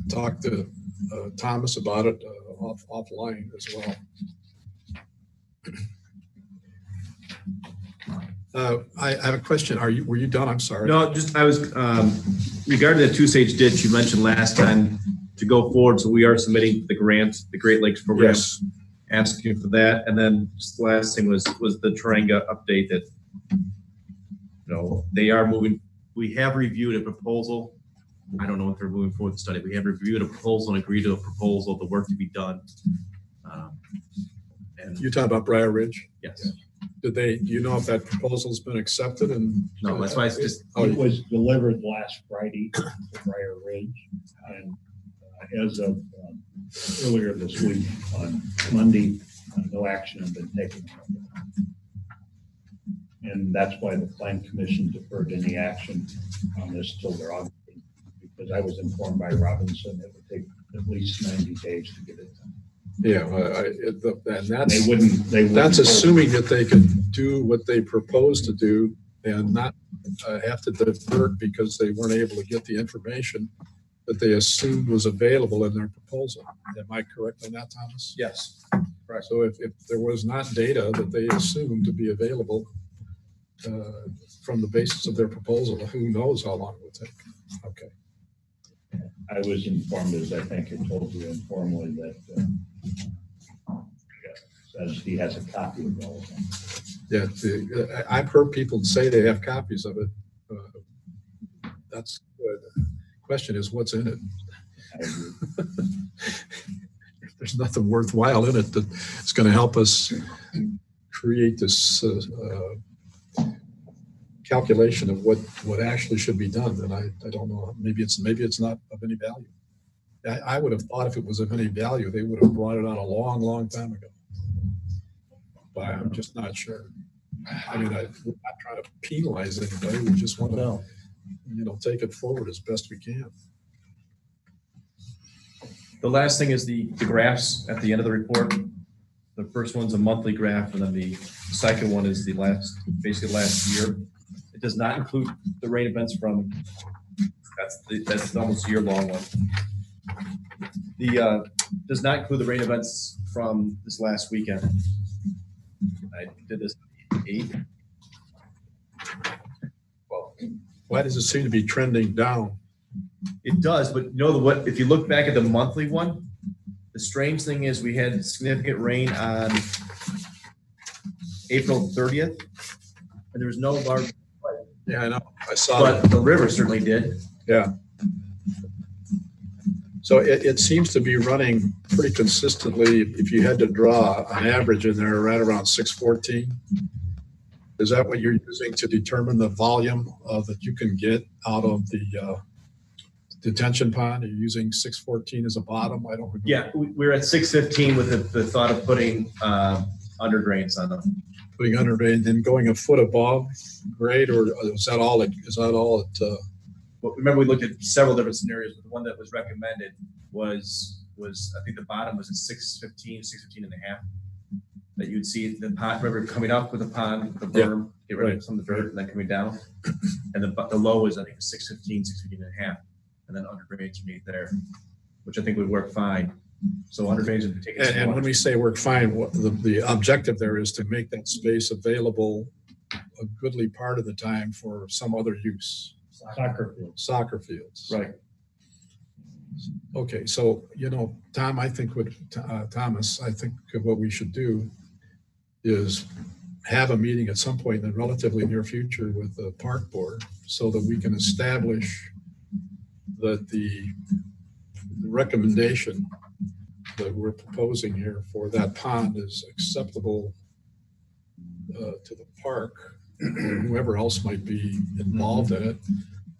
Talk to Thomas about it offline as well. I have a question. Were you done? I'm sorry. No, just, I was, regarding the two-stage ditch you mentioned last time to go forward, so we are submitting the grant, the Great Lakes program. Yes. Asking for that, and then just the last thing was the Taringa update that, they are moving, we have reviewed a proposal. I don't know if they're moving forward with the study. We have reviewed a proposal and agreed to a proposal, the work to be done. And You're talking about Briar Ridge? yes, Do you know if that proposal's been accepted and? no, that's why it's just, It was delivered last Friday to Briar Ridge, and as of earlier this week, on Monday, no action has been taken. And that's why the Plan Commission deferred any action on this till their August meeting, because I was informed by Robinson it would take at least 90 days to get it done. Yeah, and They wouldn't. that's assuming that they could do what they proposed to do and not have to divert because they weren't able to get the information that they assumed was available in their proposal. Am I correct on that, Thomas? yes. Right. So if there was not data that they assumed to be available from the basis of their proposal, who knows how long it would take? Okay. I was informed, as I think I told you informally, that says he has a copy of all of them. Yeah, I've heard people say they have copies of it. That's good. Question is, what's in it? I agree. There's nothing worthwhile in it that's going to help us create this calculation of what actually should be done. And I don't know. Maybe it's not of any value. I would have thought if it was of any value, they would have brought it on a long, long time ago. But I'm just not sure. I mean, we're not trying to penalize anybody. We just want to, take it forward as best we can. The last thing is the graphs at the end of the report. The first one's a monthly graph, and then the second one is basically last year. It does not include the rain events from, that's almost a year-long one. Does not include the rain events from this last weekend. I did this 8th. Well, Why does it seem to be trending down? it does, but what? If you look back at the monthly one, the strange thing is we had significant rain on April 30th, and there was no large, Yeah, I know. I saw but that. the river certainly did. Yeah. So it seems to be running pretty consistently. If you had to draw an average in there, right around 614. Is that what you're using to determine the volume that you can get out of the detention pond? Are you using 614 as a bottom? I don't remember. Yeah, we're at 615 with the thought of putting under drains on them. Putting under and then going a foot above grade, or is that all? But remember, we looked at several different scenarios, but the one that was recommended was I think the bottom was at 615 and a half. That you'd see the pond river coming up with the pond, the berm, get rid of some of the dirt, and then coming down. And the low is, I think, 615 and a half, and then under drains beneath there, which I think would work fine. So under drains would be taken. And when we say work fine, what the objective there is to make that space available a goodly part of the time for some other use. Soccer fields. Right. Okay, so, Tom, Thomas, I think what we should do is have a meeting at some point in the relatively near future with the park board so that we can establish that the recommendation that we're proposing here for that pond is acceptable to the park, and whoever else might be involved in it.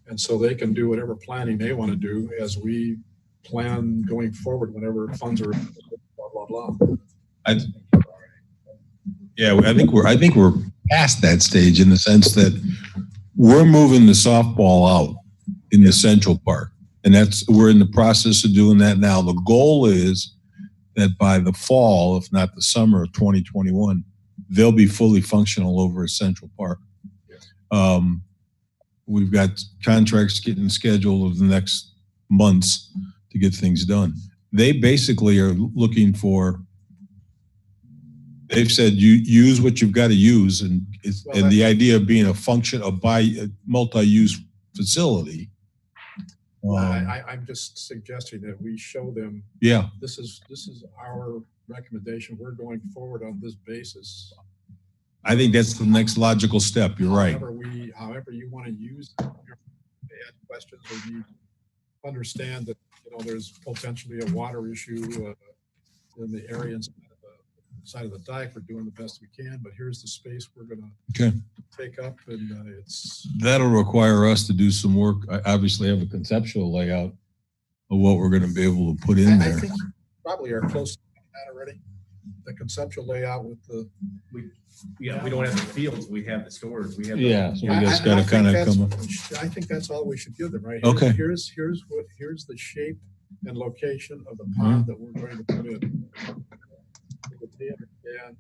And so they can do whatever planning they want to do as we plan going forward whenever funds are blah, blah, blah. I think we're past that stage in the sense that we're moving the softball out in the central park. And we're in the process of doing that now. The goal is that by the fall, if not the summer of 2021, they'll be fully functional over at Central Park. We've got contracts getting scheduled over the next months to get things done. They basically are looking for, they've said you use what you've got to use, and it's, Well, and the idea of being a function of multi-use facility. I'm just suggesting that we show them, Yeah, this is our recommendation. We're going forward on this basis. I think that's the next logical step. You're right. However you want to use your add questions, or you understand that, there's potentially a water issue in the area side of the dike. We're doing the best we can, but here's the space we're going to Okay. take up, and it's. That'll require us to do some work. I obviously have a conceptual layout of what we're going to be able to put in I there. think you probably are close to that already. The conceptual layout with the. Yeah, we don't have the fields, we have the stores, we have. Yeah, so we I- just I- got to I think kind of that's- come up. I think that's all we should give them, right? Okay. Here's the shape and location of the pond that we're going to put in. They understand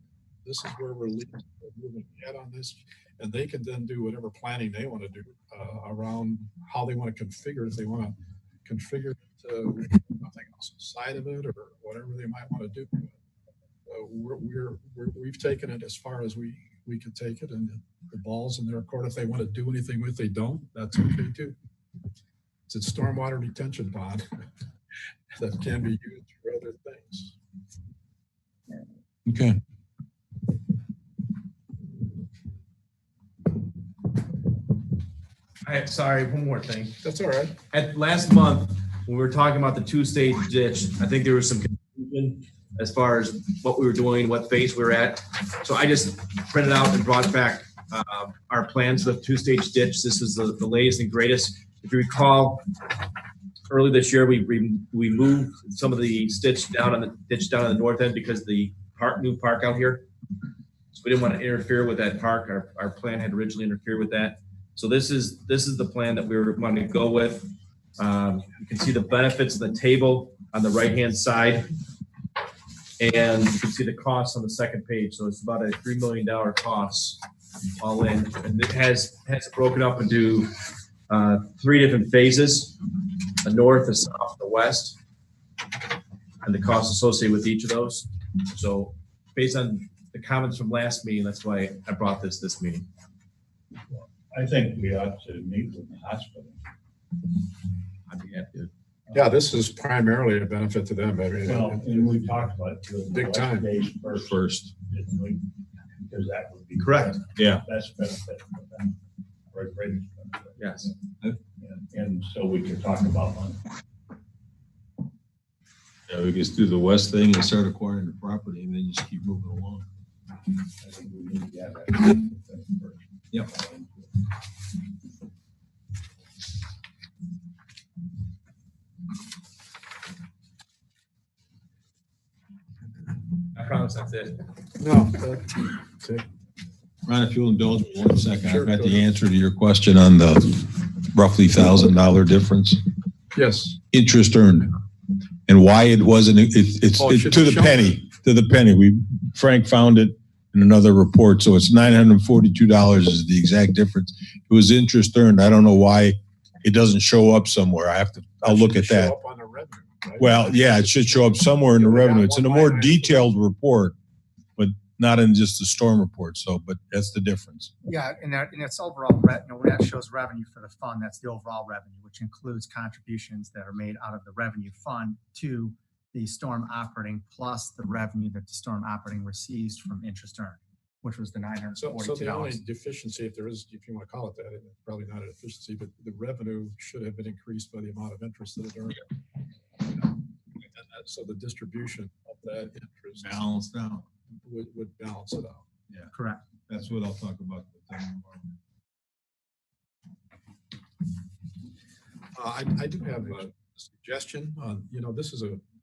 this is where we're moving ahead on this, and they can then do whatever planning they want to do around how they want to configure. If they want to configure to something else inside of it, or whatever they might want to do. We've taken it as far as we can take it, and the ball's in their court. If they want to do anything with it, they don't, that's okay too. It's a stormwater detention pond that can be used for other things. Okay. Sorry, one more thing. That's all right. At last month, when we were talking about the two-stage ditch, I think there was some confusion as far as what we were doing, what phase we were at. So I just printed out and brought back our plans for the two-stage ditch. This is the latest and greatest. If you recall, early this year, we moved some of the ditch down on the north end because of the new park out here. So we didn't want to interfere with that park. Our plan had originally interfered with that. So this is the plan that we were wanting to go with. You can see the benefits of the table on the right-hand side. And you can see the costs on the second page. So it's about a $3 million cost all in. And it has it broken up into 3 different phases: the north, the south, the west, and the costs associated with each of those. So based on the comments from last meeting, that's why I brought this meeting. I think we ought to meet with the hospital. I'd be happy to. Yeah, this is primarily a benefit to them. I mean, Well, and we talked about doing the Big West time. Days first, didn't we? Because that would be. Correct. Yeah. Best benefit for them. Or greatest benefit. Yes. And so we could talk about money. Yeah, we just do the west thing and start acquiring the property, and then just keep moving along. I think we need to have that thing first. Yep. I promise that's it. No, that's it. Ron, if you'll indulge me 1 second, Sure, I've got go the ahead. answer to your question on the roughly $1,000 difference. Yes. Interest earned, and why it wasn't, it's Oh, it should to be the shown penny, to the penny. Frank found it in another report, so it's $942 is the exact difference. It was interest earned. I don't know why it doesn't show up somewhere. I'll look at Should that. show up on the revenue, right? Well, yeah, it should show up somewhere in the Yeah, we got revenue. It's in a one more line item. detailed report, but not in just the storm report. So, but that's the difference. Yeah, and it's overall, that shows revenue for the fund. That's the overall revenue, which includes contributions that are made out of the revenue fund to the storm operating, plus the revenue that the storm operating receives from interest earned, which was the So the only $942. deficiency, if there is, if you want to call it that, and it's probably not a deficiency, but the revenue should have been increased by the amount of interest that it earned. So the distribution of that interest Balanced out. would balance it out. Correct. That's what I'll talk about. I do have a suggestion.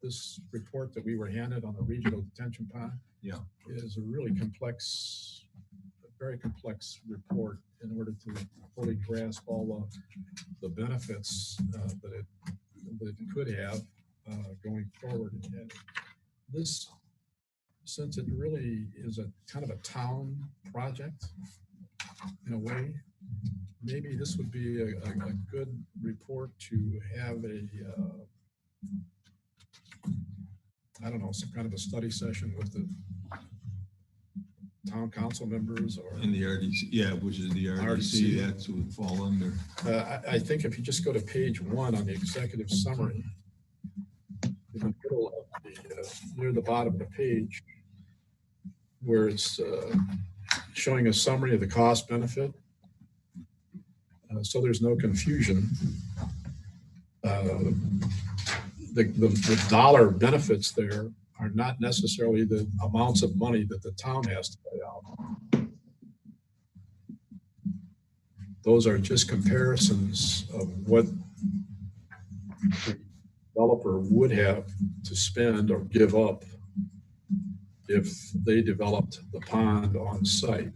This report that we were handed on the regional detention pond. Yeah. Is a really complex, very complex report in order to fully grasp all the benefits that it could have going forward. And this, since it really is a kind of a town project in a way, maybe this would be a good report to have I don't know, some kind of a study session with the town council members or? And the RDC, yeah, which is the RDC. RDC, that's would fall under. I think if you just go to page 1 on the executive summary, in the middle of the, near the bottom of the page, where it's showing a summary of the cost benefit, so there's no confusion. The dollar benefits there are not necessarily the amounts of money that the town has to pay out. Those are just comparisons of what the developer would have to spend or give up if they developed the pond on site.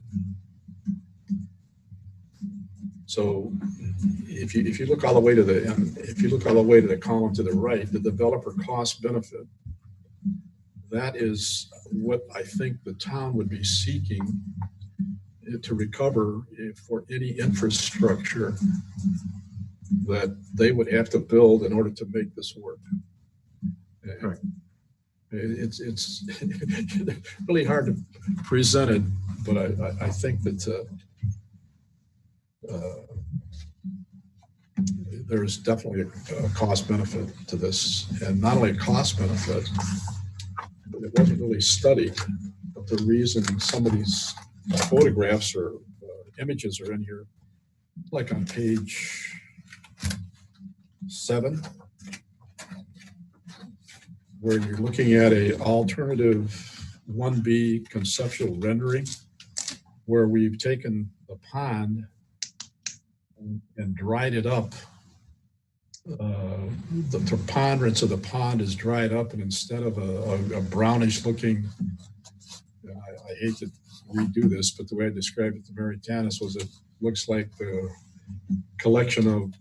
So if you look all the way to the column to the right, the developer cost benefit, that is what I think the town would be seeking to recover for any infrastructure that they would have to build in order to make this work. Right. It's really hard to present it, but I think that there's definitely a cost benefit to this, and not only a cost benefit, but it wasn't really studied. But the reason some of these photographs or images are in here, like on page 7, where you're looking at a alternative 1B conceptual rendering, where we've taken the pond and dried it up. The preponderance of the pond is dried up, and instead of a brownish looking, I hate to redo this, but the way I described it to Mary Tanis was it looks like the collection of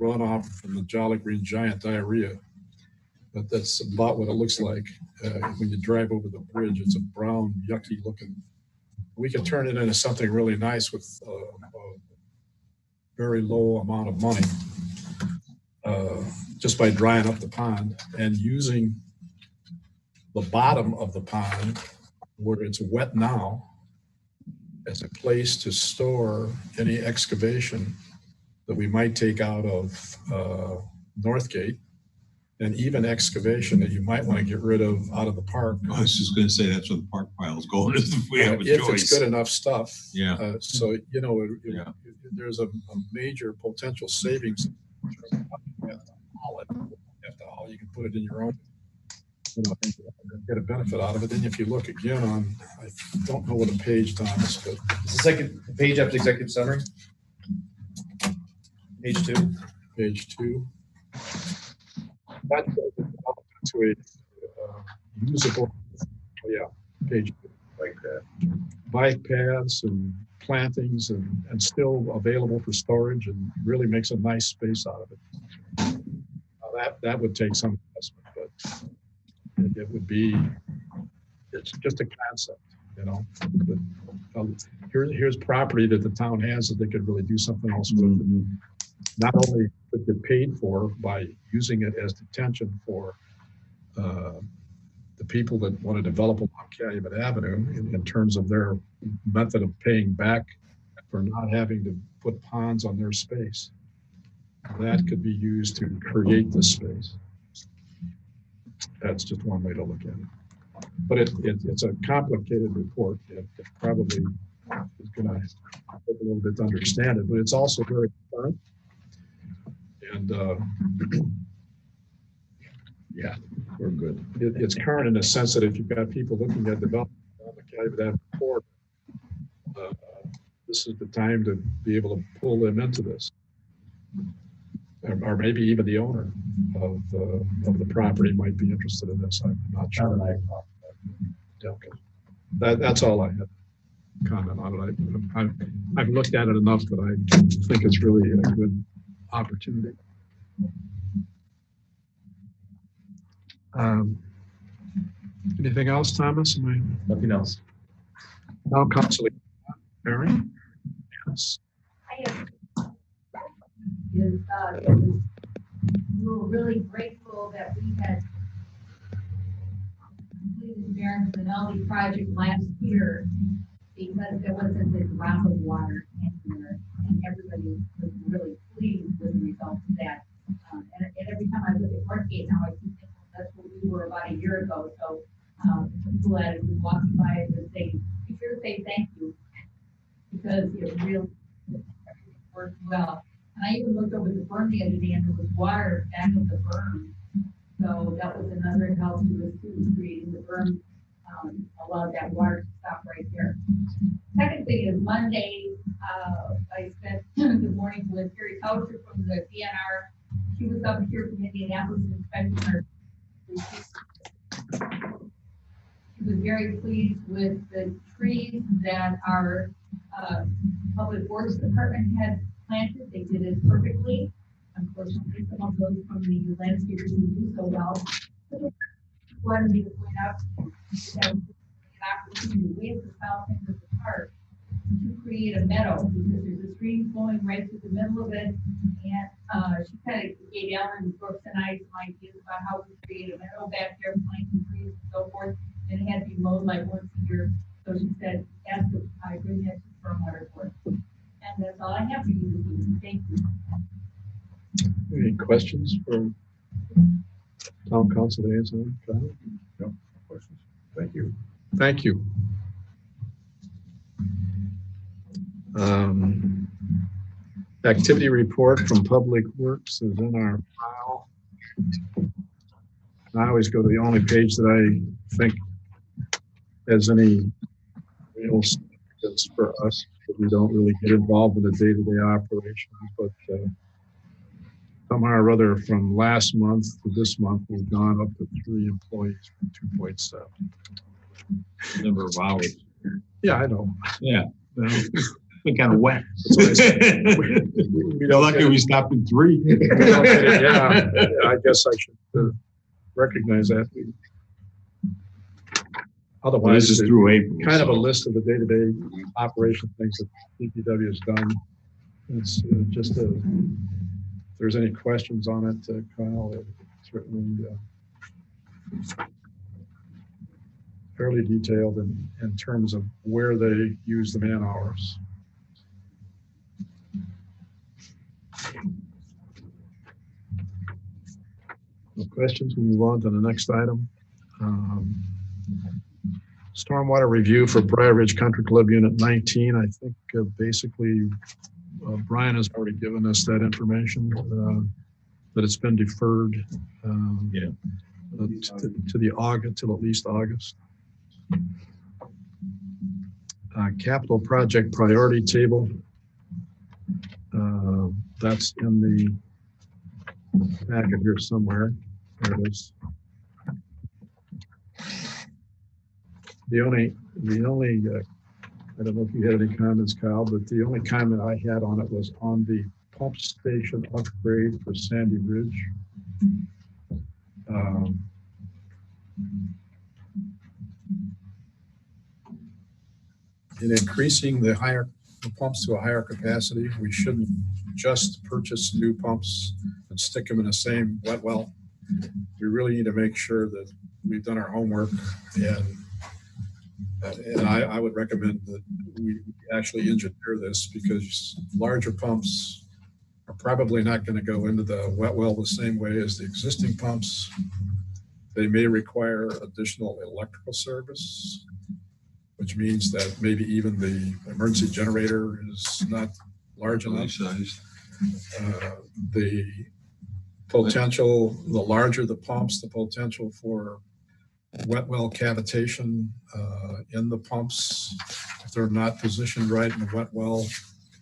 runoff from the Jolly Green Giant diarrhea. But that's about what it looks like when you drive over the bridge. It's a brown, yucky looking. We could turn it into something really nice with a very low amount of money, just by drying up the pond and using the bottom of the pond where it's wet now as a place to store any excavation that we might take out of Northgate, and even excavation that you might want to get rid of out of the park. I was just going to say that's where the park pile is going if we have a If choice. it's good enough stuff. Yeah. So, Yeah. there's a major potential savings. You have to haul it. You can put it in your own, get a benefit out of it. Then if you look again on, I don't know what a page, Thomas, but It's the second page after executive summary. Page 2. page 2. That goes to a usable, page 2. Bike paths and plantings and still available for storage, and really makes a nice space out of it. That would take some investment, but it would be, it's just a concept, But, here's property that the town has that they could really do something else with. Not only could get paid for by using it as detention for the people that want to develop along Calumet Avenue in terms of their method of paying back for not having to put ponds on their space. That could be used to create this space. That's just one way to look at it. But it's a complicated report. It probably is going to take a little bit to understand it, but it's also very fun. And yeah, we're good. It's current in the sense that if you've got people looking at development on the Calumet Avenue corridor, this is the time to be able to pull them into this. Or maybe even the owner of the property might be interested in this. I'm not sure. Okay. That's all I had to comment on it. I've looked at it enough that I think it's really a good opportunity. Anything else, Thomas? Nothing else. Now, Councilor Mary? Yes. We were really grateful that we had completed the Barron Finelli project last year because there wasn't a drop of water anywhere, and everybody was really pleased with the results of that. And every time I look at Northgate now, I keep thinking that's what we were about a year ago. So people that have been walking by and say, be sure to say thank you, because it really worked well. And I even looked over the berm the other day, and there was water back of the berm. So that was another help to the students creating the berm, allowed that water to stop right there. Second thing is Monday, I spent the morning with Carrie Coucher from the DNR. She was up here from Indianapolis inspecting her. She was very pleased with the trees that our Public Works Department had planted. They did it perfectly. Unfortunately, some of those from the landscapers didn't do so well. Wanted me to point out that an opportunity way at the south end of the park to create a meadow, because there's a stream flowing right through the middle of it. And she kind of gave Ellen Brooks and I some ideas about how to create a meadow back there, planting trees and so forth. And it had to be mowed like once a year. So she said, ask if I bring that to Stormwater Board. And that's all I have for you this evening. Thank you. Any questions for town council liaison? No questions. Thank you. Thank you. Activity report from Public Works is in our file. I always go to the only page that I think has any real significance for us, but we don't really get involved in the day-to-day operations. But somehow or other, from last month to this month, we've gone up to 3 employees from 2.7. Number of hours. Yeah, I know. Yeah. Been kind of wet. We don't lucky we stopped at 3. we don't get it. Yeah, I guess I should recognize that. Otherwise, This is through April. kind of a so- list of the day-to-day operation things that DPW has done. It's just if there's any questions on it, Kyle, it's certainly fairly detailed in terms of where they use the man hours. No questions, we move on to the next item. Stormwater review for Briar Ridge Country Club Unit 19. I think basically Brian has already given us that information, that it's been deferred to the August, till at least August. Capital project priority table. That's in the packet here somewhere. There it is. The only, I don't know if you had any comments, Kyle, but the only comment I had on it was on the pump station upgrade for Sandy Ridge. In increasing the pumps to a higher capacity, we shouldn't just purchase new pumps and stick them in the same wet well. We really need to make sure that we've done our homework, and I would recommend that we actually engineer this, because larger pumps are probably not going to go into the wet well the same way as the existing pumps. They may require additional electrical service, which means that maybe even the emergency generator is not large enough. The potential, the larger the pumps, the potential for wet well cavitation in the pumps, if they're not positioned right in the wet well,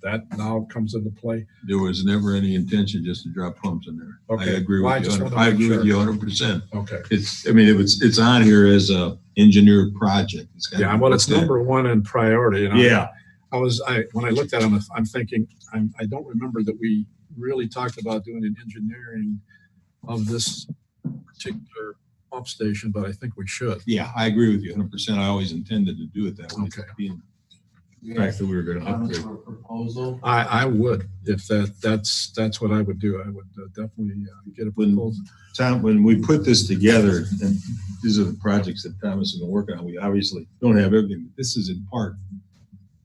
that now comes into play. There was never any intention just to drop pumps in there. Okay. I agree Well, I with just you. wanted to I make agree with sure. you 100%. Okay. It's on here as a engineered project. It's gotta Yeah, be well, it's put there. number 1 in priority. And Yeah. when I looked at them, I'm thinking, I don't remember that we really talked about doing an engineering of this particular pump station, but I think we should. Yeah, I agree with you 100%. I always intended to do it that way. Okay. Being the fact that we were gonna Comments upgrade. or proposal? I would, if that's what I would do. I would definitely get a proposal. Tom, when we put this together, and these are the projects that Thomas has been working on, we obviously don't have everything. But this is in part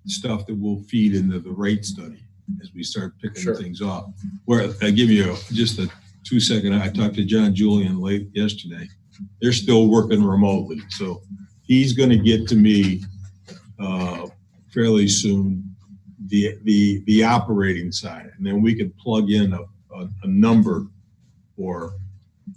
stuff that will feed into the rate study as we start picking Sure. things off. Where I give you just a 2-second, I talked to John Julian late yesterday. They're still working remotely, so he's gonna get to me fairly soon, the operating side, and then we could plug in a number for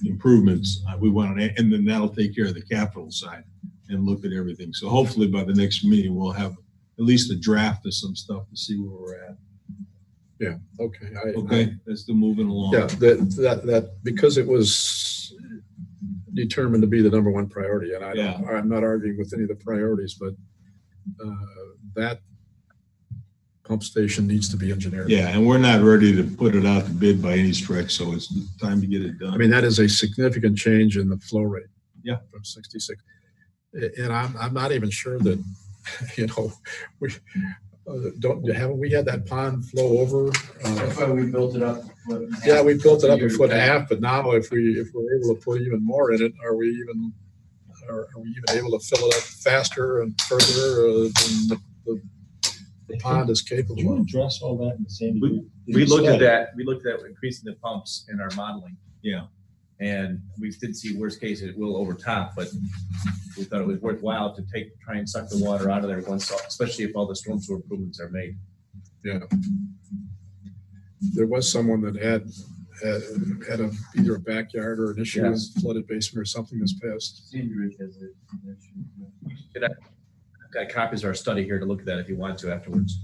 improvements we want to, and then that'll take care of the capital side and look at everything. So hopefully by the next meeting, we'll have at least a draft of some stuff to see where we're at. Yeah, okay. Okay, that's still moving along. Yeah, that, because it was determined to be the number one priority, and I'm not arguing with any of the priorities, but that pump station needs to be engineered. Yeah, and we're not ready to put it out to bid by any stretch, so it's time to get it done. I mean, that is a significant change in the flow rate. Yeah. From 66. And I'm not even sure that, we haven't we had that pond flow over? That's why we built it up. Yeah, we built it up a foot and a half, but now if we're able to put even more in it, are we even able to fill it up faster and further than the pond is capable Did you of? address all that in the same? We looked at that, increasing the pumps in our modeling. Yeah. And we did see worst case, it will overtop, but we thought it was worthwhile to try and suck the water out of there once, especially if all the storm sewer improvements are made. Yeah. There was someone that had either a backyard or an issue with flooded basement or something this past. Got copies of our study here to look at that if you want to afterwards.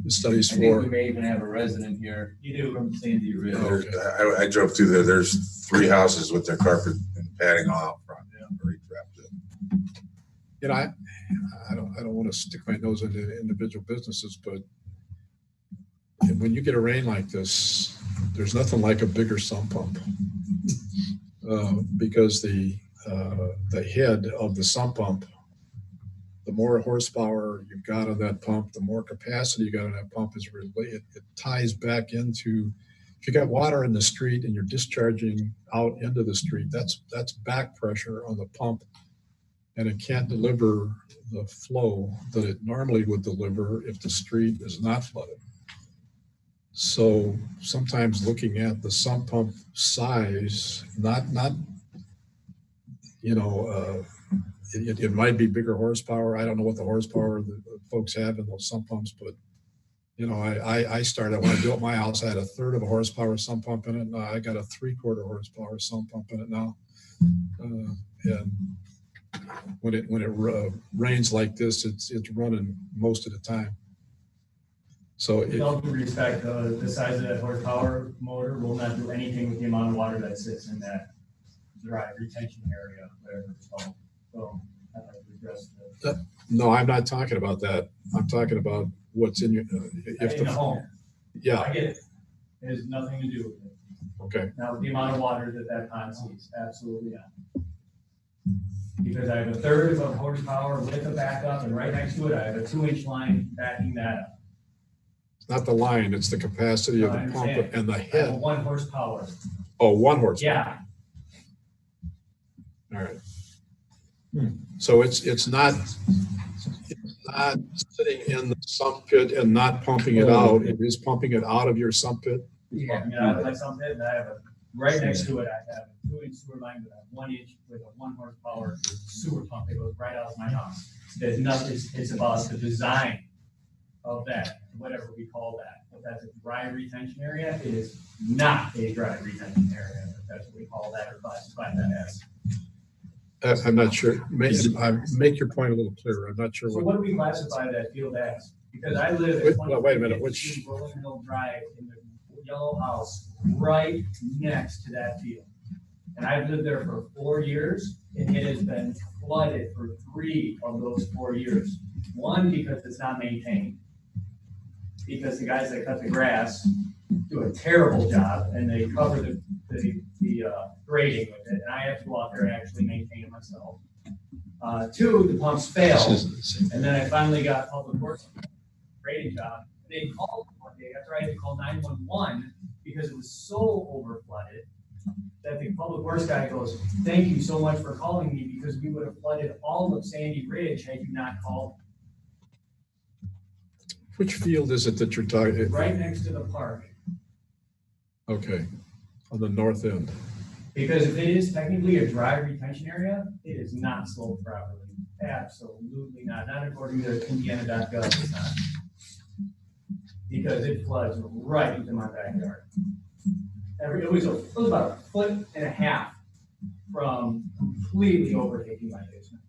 The studies I think for. we may even have a resident here. You do. From Sandy Ridge. Okay. I drove through there. There's 3 houses with their carpet and padding all out front. Already trapped in. I don't want to stick my nose into individual businesses, but when you get a rain like this, there's nothing like a bigger sump pump. Because the head of the sump pump, the more horsepower you've got on that pump, the more capacity you got on that pump is really, it ties back into, if you got water in the street and you're discharging out into the street, that's back pressure on the pump, and it can't deliver the flow that it normally would deliver if the street is not flooded. So sometimes looking at the sump pump size, it might be bigger horsepower. I don't know what the horsepower the folks have in those sump pumps, but I started when I built my house, I had a 1/3 of a horsepower sump pump in it. Now I got a 3/4 horsepower sump pump in it now. And when it rains like this, it's running most of the time. So With all due respect, the size of that horsepower motor will not do anything with the amount of water that sits in that dry retention area, whatever it's called. So I'd like to address that. no, I'm not talking about that. I'm talking about what's in your, In the home. yeah, I get it. It has nothing to do with it. okay. Now, with the amount of water that pond sees, absolutely not. Because I have a 1/3 of a horsepower with a backup, and right next to it, I have a 2-inch line backing that up. It's not the line, it's the capacity of I the pump understand. and the I have a head. 1 horsepower. Oh, 1 horsepower. Yeah, All right. So it's not sitting in the sump pit and not pumping it out. It is pumping it out of your sump pit. yeah, I mean, I have like something, and I have right next to it, I have a 2-inch sewer line with a 1-inch with a 1 horsepower sewer pump that goes right out of my house. There's nothing, it's about the design of that, whatever we call that. If that's a dry retention area, it is not a dry retention area, if that's what we call that or classify that as. I'm not sure. Make your point a little clearer. I'm not sure So what do we classify that field as? Because I live at Wait a minute, which? Rolling Hill Drive in the yellow house right next to that field. And I've lived there for 4 years, and it has been flooded for 3 of those 4 years. 1, because it's not maintained. Because the guys that cut the grass do a terrible job, and they cover the grading with it, and I have to go out there and actually maintain it myself. Two, the pumps failed. This isn't the same. And then I finally got Public Works grading job. They called one day after I had to call 911 because it was so over flooded that the Public Works guy goes, "Thank you so much for calling me because we would have flooded all of Sandy Ridge had you not called." Which field is it that you're talking? Right next to the park. Okay, on the north end. Because if it is technically a dry retention area, it is not sloped properly. Absolutely not. Not according to Indiana.gov, it's not. Because it floods right into my backyard. It was about 1.5 feet from completely overtaking my basement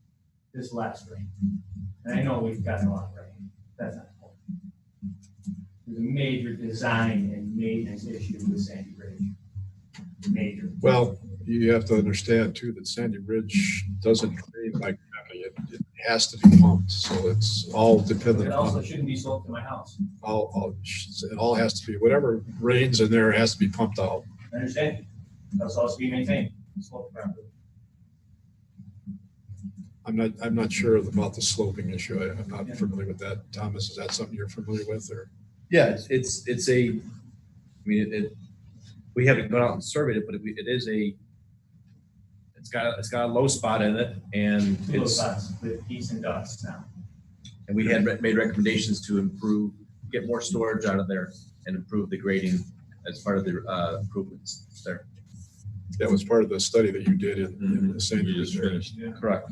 this last rain. And I know we've gotten a lot of rain. That's not the point. There's a major design and maintenance issue with Sandy Ridge. Major. Well, you have to understand too that Sandy Ridge doesn't drain like gravity. It has to be pumped, so it's all dependent It also on shouldn't be sloped to my house. it all has to be, whatever rains in there has to be pumped out. I understand. That's also be maintained, sloped properly. I'm not sure about the sloping issue. I'm not familiar with that. Thomas, is that something you're familiar with, or? Yeah, it's a, I mean, we haven't gone out and surveyed it, but it's got a low spot in it, and Two low it's, spots with geese and ducks now. and we had made recommendations to improve, get more storage out of there and improve the grading as part of the improvements there. That was part of the study that you did in the Sandy You just Ridge. finished. Correct.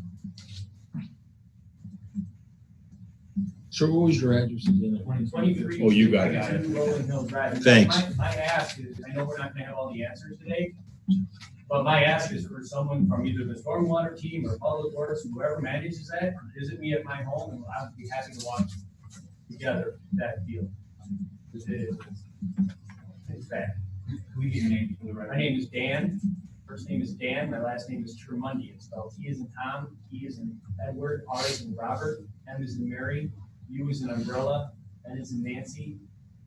So what was your address again? 23. Oh, you got it. 22 Rolling Hill Drive. And so Thanks. My ask is, I know we're not gonna have all the answers today, but my ask is for someone from either the stormwater team or Public Works, whoever manages that, visit me at my home, and I'll be happy to walk together that field. It's bad. We need a name for the right. My name is Dan. First name is Dan. My last name is Tremundi. It's spelled T as in Tom, E as in Edward, R as in Robert, M as in Mary, U as in umbrella, N as in Nancy,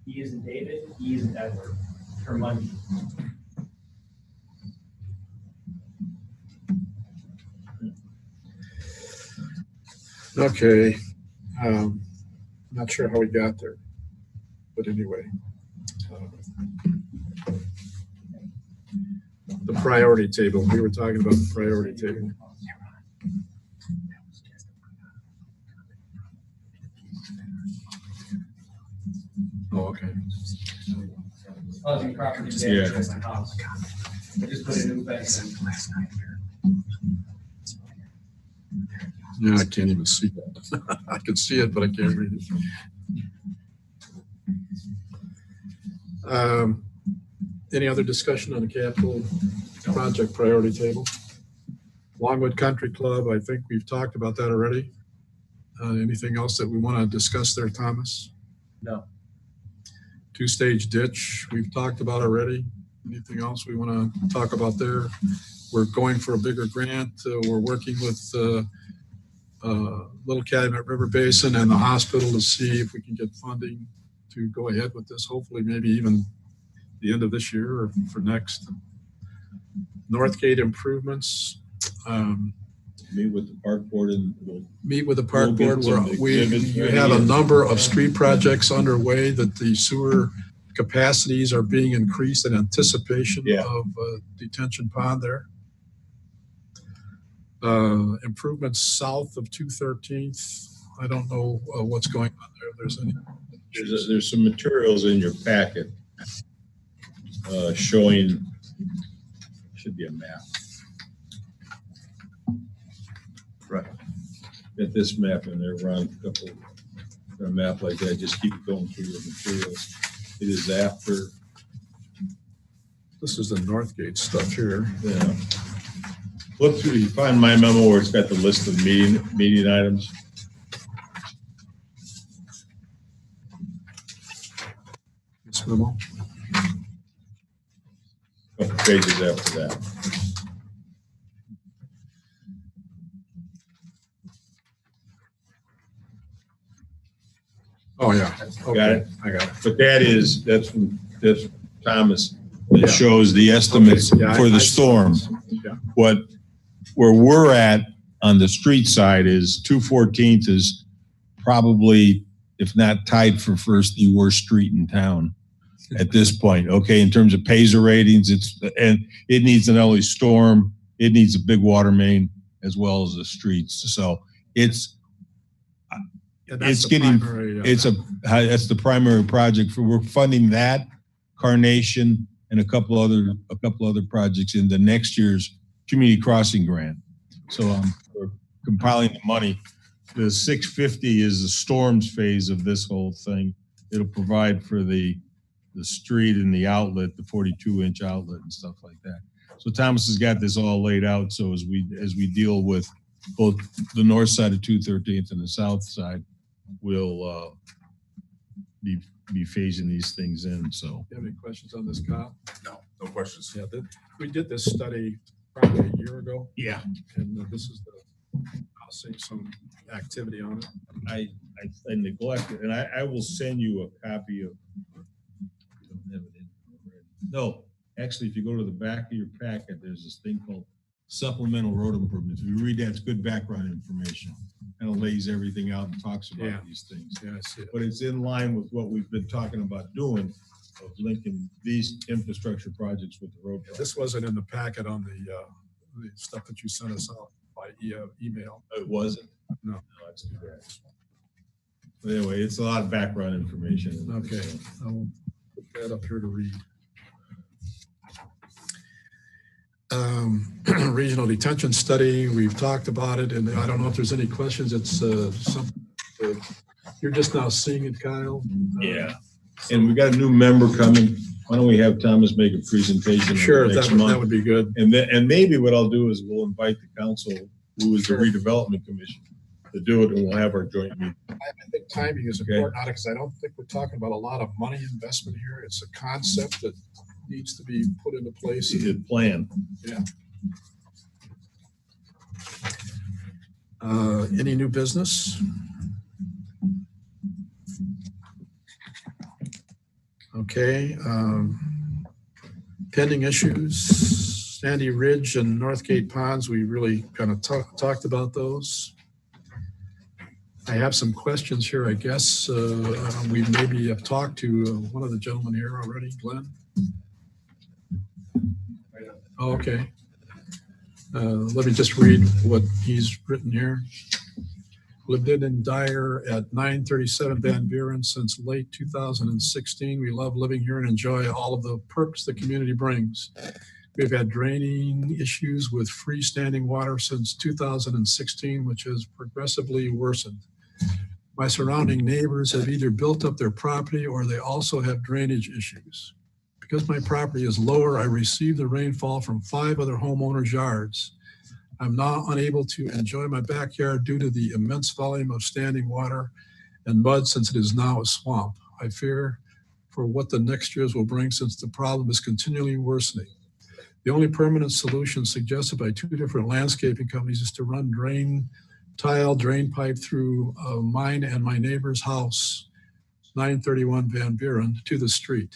E as in David, E as in Edward. Tremundi. Okay. Not sure how we got there, but anyway. The priority table, we were talking about the priority table. Oh, okay. Causing property Yeah. damage at my house. I just put a new fence in. Yeah, I can't even see that. I can see it, but I can't read it. Any other discussion on the capital project priority table? Longwood Country Club, I think we've talked about that already. Anything else that we want to discuss there, Thomas? No. Two-stage ditch, we've talked about already. Anything else we want to talk about there? We're going for a bigger grant. We're working with Little Calumet River Basin and the hospital to see if we can get funding to go ahead with this, hopefully maybe even the end of this year or for next. Northgate improvements. Meet with the park board and we'll Meet with the park We'll get board. some We exhibits ready have a and- number of street projects underway that the sewer capacities are being increased in anticipation Yeah. of detention pond there. Improvements south of 213th. I don't know what's going on there. There's some materials in your packet showing, should be a map. Right. Get this map in there, run a couple, a map like that, just keep going through the materials. It is after, This is the Northgate stuff here. yeah. Look through, you find my memo where it's got the list of meeting items. This memo. Couple pages after that. Oh, yeah. Got it? I got it. But that's Thomas, Yeah. that shows the estimates Okay, yeah, for I the saw storm. this. Yeah. Where we're at on the street side is 214th is probably, if not tied for first, the worst street in town at this point. Okay, in terms of Paisley ratings, and it needs an early storm. It needs a big water main as well as the streets. So it's getting, that's the primary project we're funding that, Carnation, and a couple other projects in the next year's community crossing grant. So we're compiling the money. The 650 is the storms phase of this whole thing. It'll provide for the street and the outlet, the 42-inch outlet and stuff like that. So Thomas has got this all laid out. So as we deal with both the north side of 213th and the south side, we'll be phasing these things in. So, Do you have any questions on this, Kyle? No questions. Yeah, we did this study probably a year ago, yeah, and this is I'll see some activity on it. I neglected, and I will send you a copy of. You don't have it in already. No, actually, if you go to the back of your packet, there's this thing called supplemental road improvements. If you read that, it's good background information. Kind of lays everything out and talks about these things. Yeah, I see it. But it's in line with what we've been talking about doing, of linking these infrastructure projects with the road. This wasn't in the packet on the stuff that you sent us out by email. It wasn't? No. That's too bad. But anyway, it's a lot of background information. Okay, So, I'll put that up here to read. Regional detention study, we've talked about it, and I don't know if there's any questions. It's you're just now seeing it, Kyle. yeah. And we got a new member coming. Why don't we have Thomas make a presentation? Sure, next that month? would be good. And maybe what I'll do is we'll invite the council, who is the redevelopment commission, to do it, and we'll have our joint meeting. I think timing is important on it because I don't think we're talking about a lot of money investment here. It's a concept that needs to be put into place. The plan. Yeah. Any new business? Okay. Pending issues, Sandy Ridge and Northgate Ponds, we really kind of talked about those. I have some questions here, I guess. We maybe have talked to one of the gentlemen here already, Glenn. Oh, okay. Let me just read what he's written here. Lived in Dyer at 937 Van Buren since late 2016. We love living here and enjoy all of the perks the community brings. We've had draining issues with freestanding water since 2016, which has progressively worsened. My surrounding neighbors have either built up their property or they also have drainage issues. Because my property is lower, I receive the rainfall from 5 other homeowners' yards. I'm now unable to enjoy my backyard due to the immense volume of standing water and mud since it is now a swamp. I fear for what the next years will bring since the problem is continually worsening. The only permanent solution suggested by 2 different landscaping companies is to run tile drain pipe through mine and my neighbor's house, 931 Van Buren, to the street.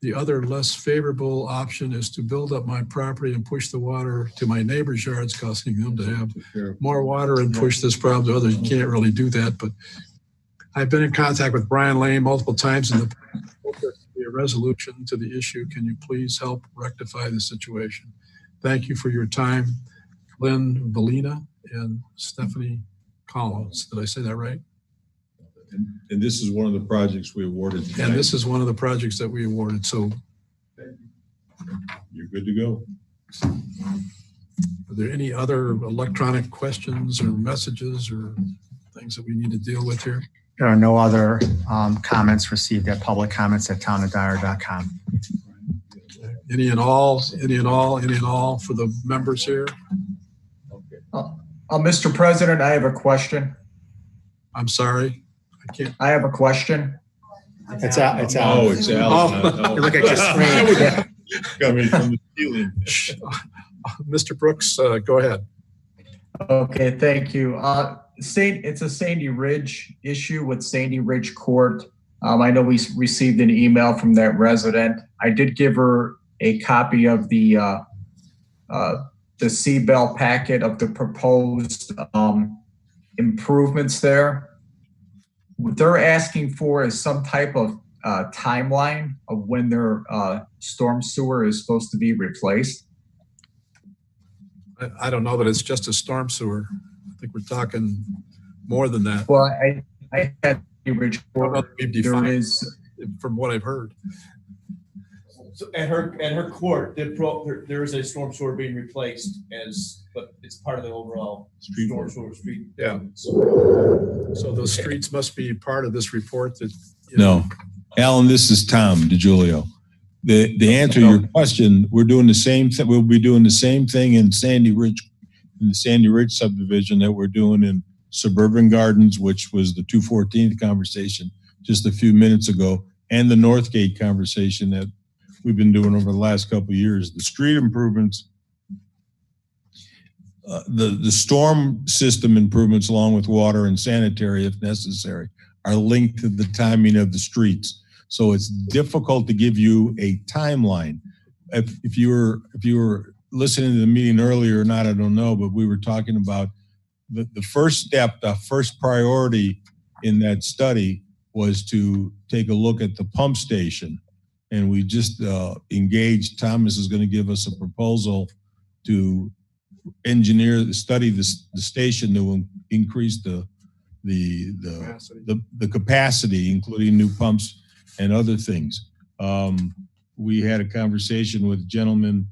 The other less favorable option is to build up my property and push the water to my neighbor's yards, causing them to have more water and push this problem to others. You can't really do that, but I've been in contact with Brian Lane multiple times in the past. Hope there can be a resolution to the issue. Can you please help rectify the situation? Thank you for your time. Lynn Valina and Stephanie Collins. Did I say that right? And this is one of the projects we awarded tonight. And this is one of the projects that we awarded. So you're good to go. Are there any other electronic questions or messages or things that we need to deal with here? There are no other comments received at publiccomments@townofdyer.com. Any and all for the members here? Mr. President, I have a question. I'm sorry. I have a question. It's out. It's out. Oh, it's out. You look at your screen. Coming from the ceiling. Mr. Brooks, go ahead. Okay, thank you. It's a Sandy Ridge issue with Sandy Ridge Court. I know we received an email from that resident. I did give her a copy of the the CBEL packet of the proposed improvements there. What they're asking for is some type of timeline of when their storm sewer is supposed to be replaced. I don't know that it's just a storm sewer. I think we're talking more than that. Well, I had the report. We've There defined is, from what I've heard. So at her court, there is a storm sewer being replaced but it's part of the overall storm sewer street. Yeah. So those streets must be part of this report that. No, Alan, this is Tom DiGiulio. The answer to your question, we're doing the same thing. We'll be doing the same thing in Sandy Ridge, in the Sandy Ridge subdivision that we're doing in Suburban Gardens, which was the 214th conversation just a few minutes ago, and the Northgate conversation that we've been doing over the last couple of years. The street improvements, the storm system improvements, along with water and sanitary, if necessary, are linked to the timing of the streets. So it's difficult to give you a timeline. If you were listening to the meeting earlier or not, I don't know, but we were talking about the first step, the first priority in that study was to take a look at the pump station. And we just engaged, Thomas is going to give us a proposal to study the station to increase the capacity, including new pumps and other things. We had a conversation with a gentleman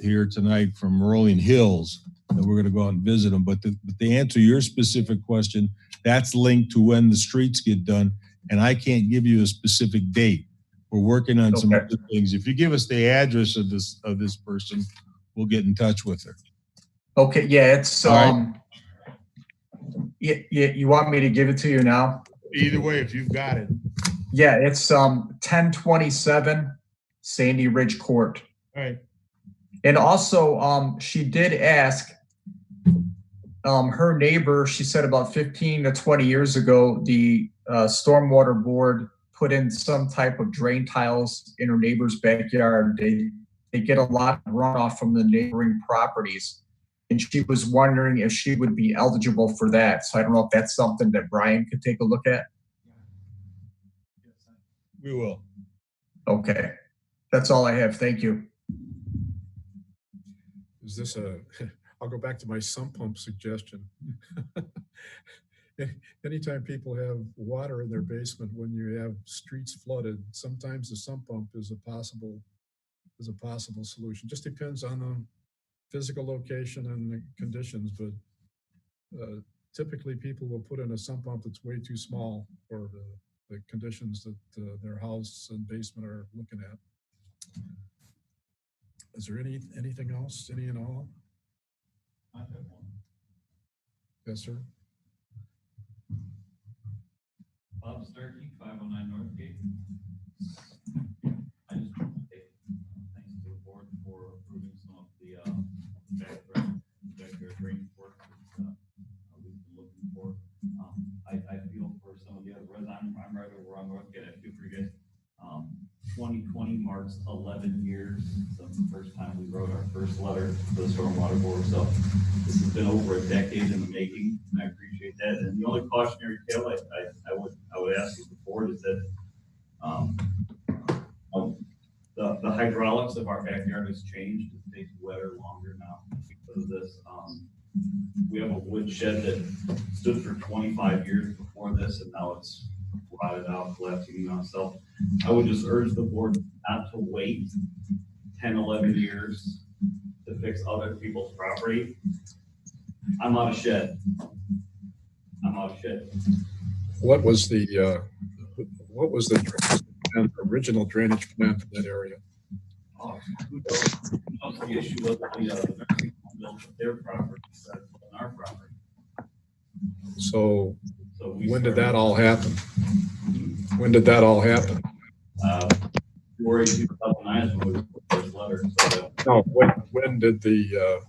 here tonight from Rolling Hills that we're going to go out and visit them. But to answer your specific question, that's linked to when the streets get done. And I can't give you a specific date. We're working on some other things. If you give us the address of this person, we'll get in touch with her. okay, yeah, it's, you want me to give it to you now? Either way, if you've got it. Yeah, it's 1027 Sandy Ridge Court. All right. And also, she did ask her neighbor, she said about 15 to 20 years ago, the stormwater board put in some type of drain tiles in her neighbor's backyard. They get a lot of runoff from the neighboring properties. And she was wondering if she would be eligible for that. So I don't know if that's something that Brian could take a look at. We will. Okay. That's all I have. Thank you. Is this I'll go back to my sump pump suggestion. Anytime people have water in their basement when you have streets flooded, sometimes the sump pump is a possible solution. Just depends on the physical location and the conditions, but typically people will put in a sump pump that's way too small for the conditions that their house and basement are looking at. Is there anything else, any and all? I have one. Yes, sir. Bob Starkey, 509 Northgate. I just want to say thanks to the board for approving some of the backyard drainage work that we've been looking for. I feel for some of the other residents, I'm right over on Northgate. I feel for you guys. 2020 marks 11 years since the first time we wrote our first letter to the Stormwater Board. So this has been over a decade in the making, and I appreciate that. And the only cautionary tale I would ask of the board is that the hydraulics of our backyard has changed. It takes wetter longer now because of this. We have a wood shed that stood for 25 years before this, and now it's rotted out, collapsing on itself. I would just urge the board not to wait 10, 11 years to fix other people's property. I'm out of shed. What was the original drainage plan for that area? The issue was the nursing home built their property rather than our property. So when did that all happen? When did that all happen? February 2009 is when we put the first letter. So no, when did the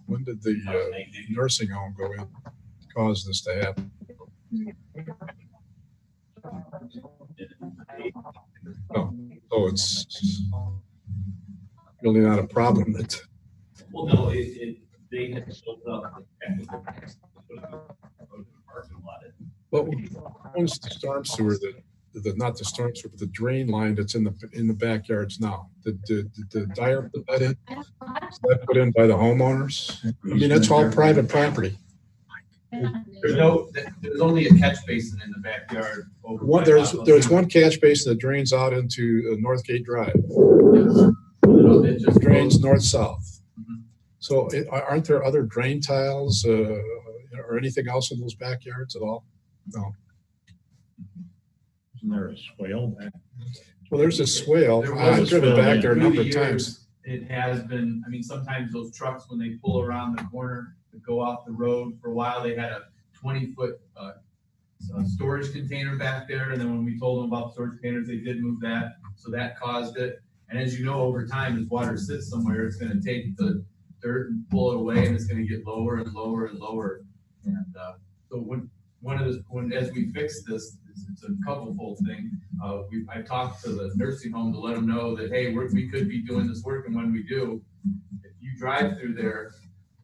nursing home go in, cause this to happen? Oh, so it's really not a problem. Well, no, they had built up the technical parking lot. But owns the storm sewer not the storm sewer, but the drain line that's in the backyards now? Did Dyer put that in? Was that put in by the homeowners? I mean, that's all private property. There's only a catch basin in the backyard. There's one catch basin that drains out into Northgate Drive. It just Drains north-south. Mhm. So aren't there other drain tiles or anything else in those backyards at all? No. Isn't there a swale back? Well, there's a swale. There was I've a driven swale back there a Through number the of times. years, it has been, I mean, sometimes those trucks, when they pull around the corner to go off the road, for a while, they had a 20-foot storage container back there. And then when we told them about storage containers, they did move that. So that caused it. And as you know, over time, as water sits somewhere, it's gonna take the dirt and pull it away, and it's gonna get lower and lower and lower. And so as we fix this, it's a couple-fold thing. I talked to the nursing home to let them know that, hey, we could be doing this work, and when we do, if you drive through there,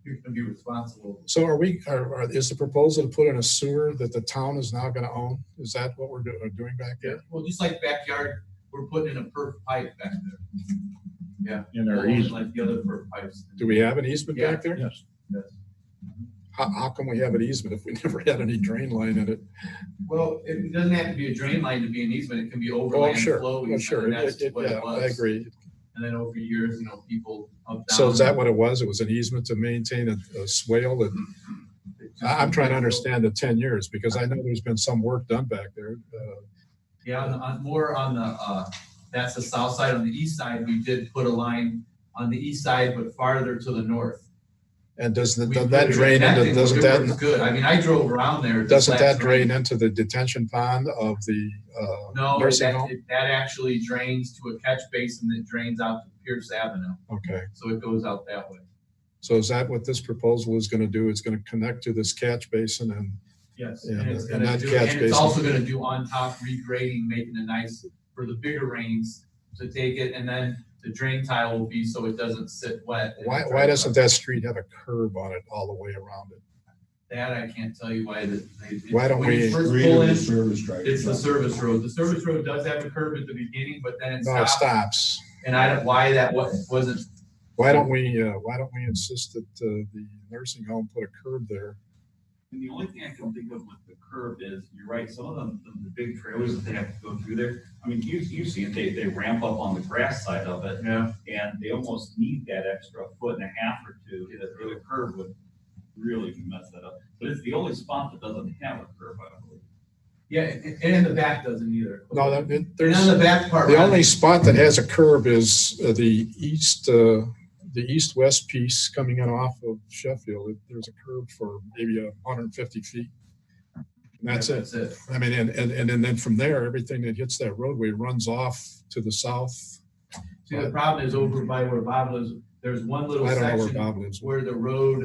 you're gonna be responsible. So is the proposal to put in a sewer that the town is now gonna own? Is that what we're doing back there? Well, just like backyard, we're putting in a perf pipe back there. Yeah. In our easement. Like the other perf pipes. Do we have an easement back there? Yes. Yes. How can we have an easement if we never had any drain line in it? Well, it doesn't have to be a drain line to be an easement. It can be overland sure. flow Well, easement, sure. and that's what Yeah, it was. I agree. And then over years, people up, down. So is that what it was? It was an easement to maintain a swale? And I'm trying to understand the 10 years because I know there's been some work done back there. Yeah, more on the, that's the south side. On the east side, we did put a line on the east side, but farther to the north. And does We that put drain it- into, it doesn't works that, good. I mean, I drove around there. this doesn't last that drain spring. into the detention pond of the No, nursing home? that actually drains to a catch basin that drains out to Pierce Avenue. Okay. So it goes out that way. So is that what this proposal is going to do? It's going to connect to this catch basin and Yes, Yeah, and it's and gonna that do, catch and it's basin. also gonna do on top regrading, making it nice for the bigger rains to take it, and then the drain tile will be so it doesn't sit wet. why doesn't that street have a curb on it all the way around it? That I can't tell you why Why don't when you we- first pull in, service drive. it's the service road. The service road does have a curb at the beginning, but then it No, it stops. stops. And I don't, why that wasn't, Why don't we insist that the nursing home put a curb there? And the only thing I can think of with the curb is, you're right, some of them, the big trailers that they have to go through there, I mean, you see it, they ramp up on the grass side of it, yeah. and they almost need that extra foot and a half or two, the curb would really mess that up. But it's the only spot that doesn't have a curb, I believe. Yeah, and in the back doesn't either. No, And there's, on the back part. the only spot that has a curb is the east-west piece coming in off of Sheffield. There's a curb for maybe 150 feet. And that's it. That's it. I mean, and then from there, everything that hits that roadway runs off to the south. See, the problem is over by where Bob lives, there's one little I don't know where section Bob lives. where the road,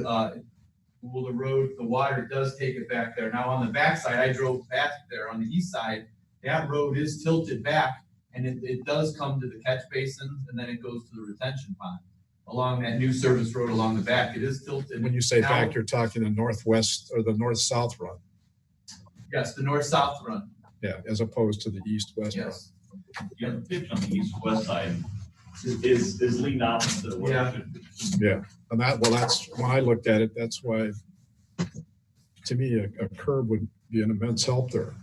the water does take it back there. Now, on the back side, I drove back there. On the east side, that road is tilted back, and it does come to the catch basins, and then it goes to the retention pond. Along that new service road along the back, it is tilted. When you say Now- back, you're talking the northwest or the north-south run. Yes, the north-south run, Yeah, as opposed to the east-west run. yes. Yeah, the pitch on the east-west side is lean opposite of what Yeah. it should be. Yeah, and that's, when I looked at it, that's why, to me, a curb would be an immense help there.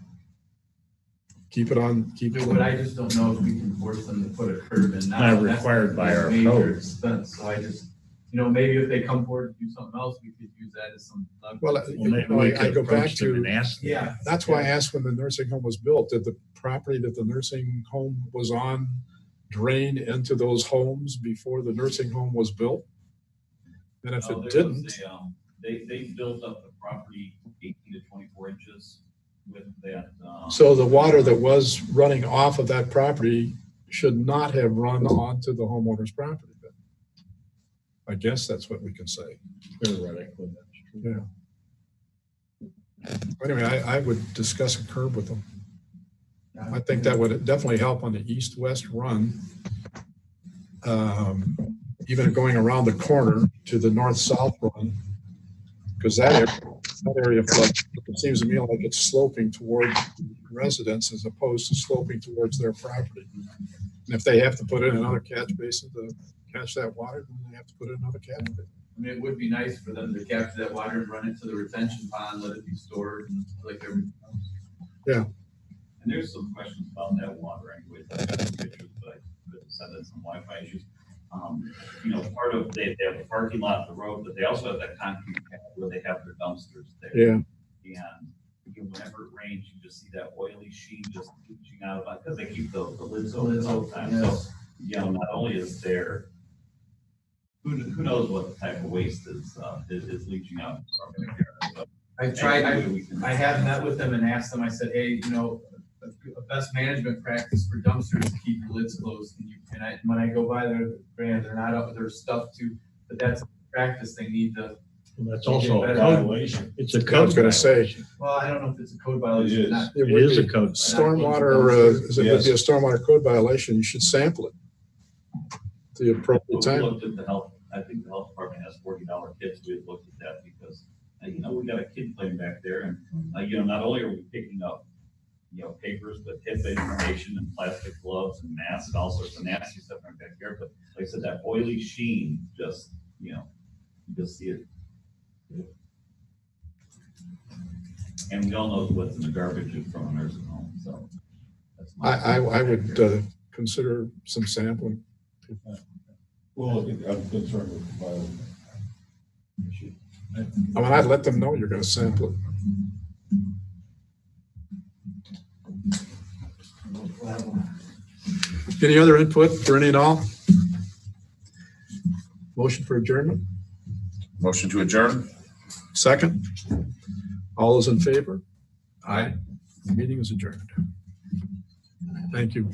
Keep it. But I just don't know if we can force them to put a curb in now. Not That's required by our major code. expense, so I just, maybe if they come forward to do something else, we could use that as some. Well, Well, maybe we I could go back approach them to, and ask them. Yeah. that's why I asked when the nursing home was built, did the property that the nursing home was on drain into those homes before the nursing home was built? And if There it was didn't, They built up the property 18 to 24 inches with that. so the water that was running off of that property should not have run onto the homeowner's property then. I guess that's what we can say. Theoretically, that's true. Yeah. Anyway, I would discuss a curb with them. I think that would definitely help on the east-west run. even going around the corner to the north-south run, because that area flood, it seems to me like it's sloping toward residents as opposed to sloping towards their property. And if they have to put in another catch basin to catch that water, then they have to put in another catch basin. I mean, it would be nice for them to capture that water and run it to the retention pond, let it be stored and like everything else. Yeah. And there's some questions about that water anyways. I have pictures, but I could send in some Wi-Fi issues. You know, part of, they have the parking lot of the road, but they also have that concrete pad where they have their dumpsters there. Yeah. And again, whenever it rains, you just see that oily sheen just leaching out, because they keep the lids open all the time. So, you know, not only is there, who knows what type of waste is leaching out from there. So, I have met with them and asked them, I said, hey, you know, a best management practice for dumpsters is to keep your lids closed. And when I go by there, they're not up with their stuff too, but that's a practice they need to. Well, that's also a violation. It's a code. I was going to say, Well, I don't know if it's a code violation or not. It is a code. stormwater, is it would be a stormwater code violation, you should sample it at the appropriate We time. looked at the health, I think the health department has $40 kits. We had looked at that because, you know, we got a kid playing back there and, you know, not only are we picking up, you know, papers, but HIPAA information and plastic gloves and masks and all sorts of nasty stuff in our backyard. But like I said, that oily sheen, just, you know, you just see it. And we all know what's in the garbage from a nursing home, so. That's I would consider some sampling. Well, I'm concerned with the violation. I mean, I'd let them know you're going to sample it. Any other input for any and all? Motion for adjournment? Motion to adjourn? Second? All those in favor? Aye. Meeting is adjourned. Thank you.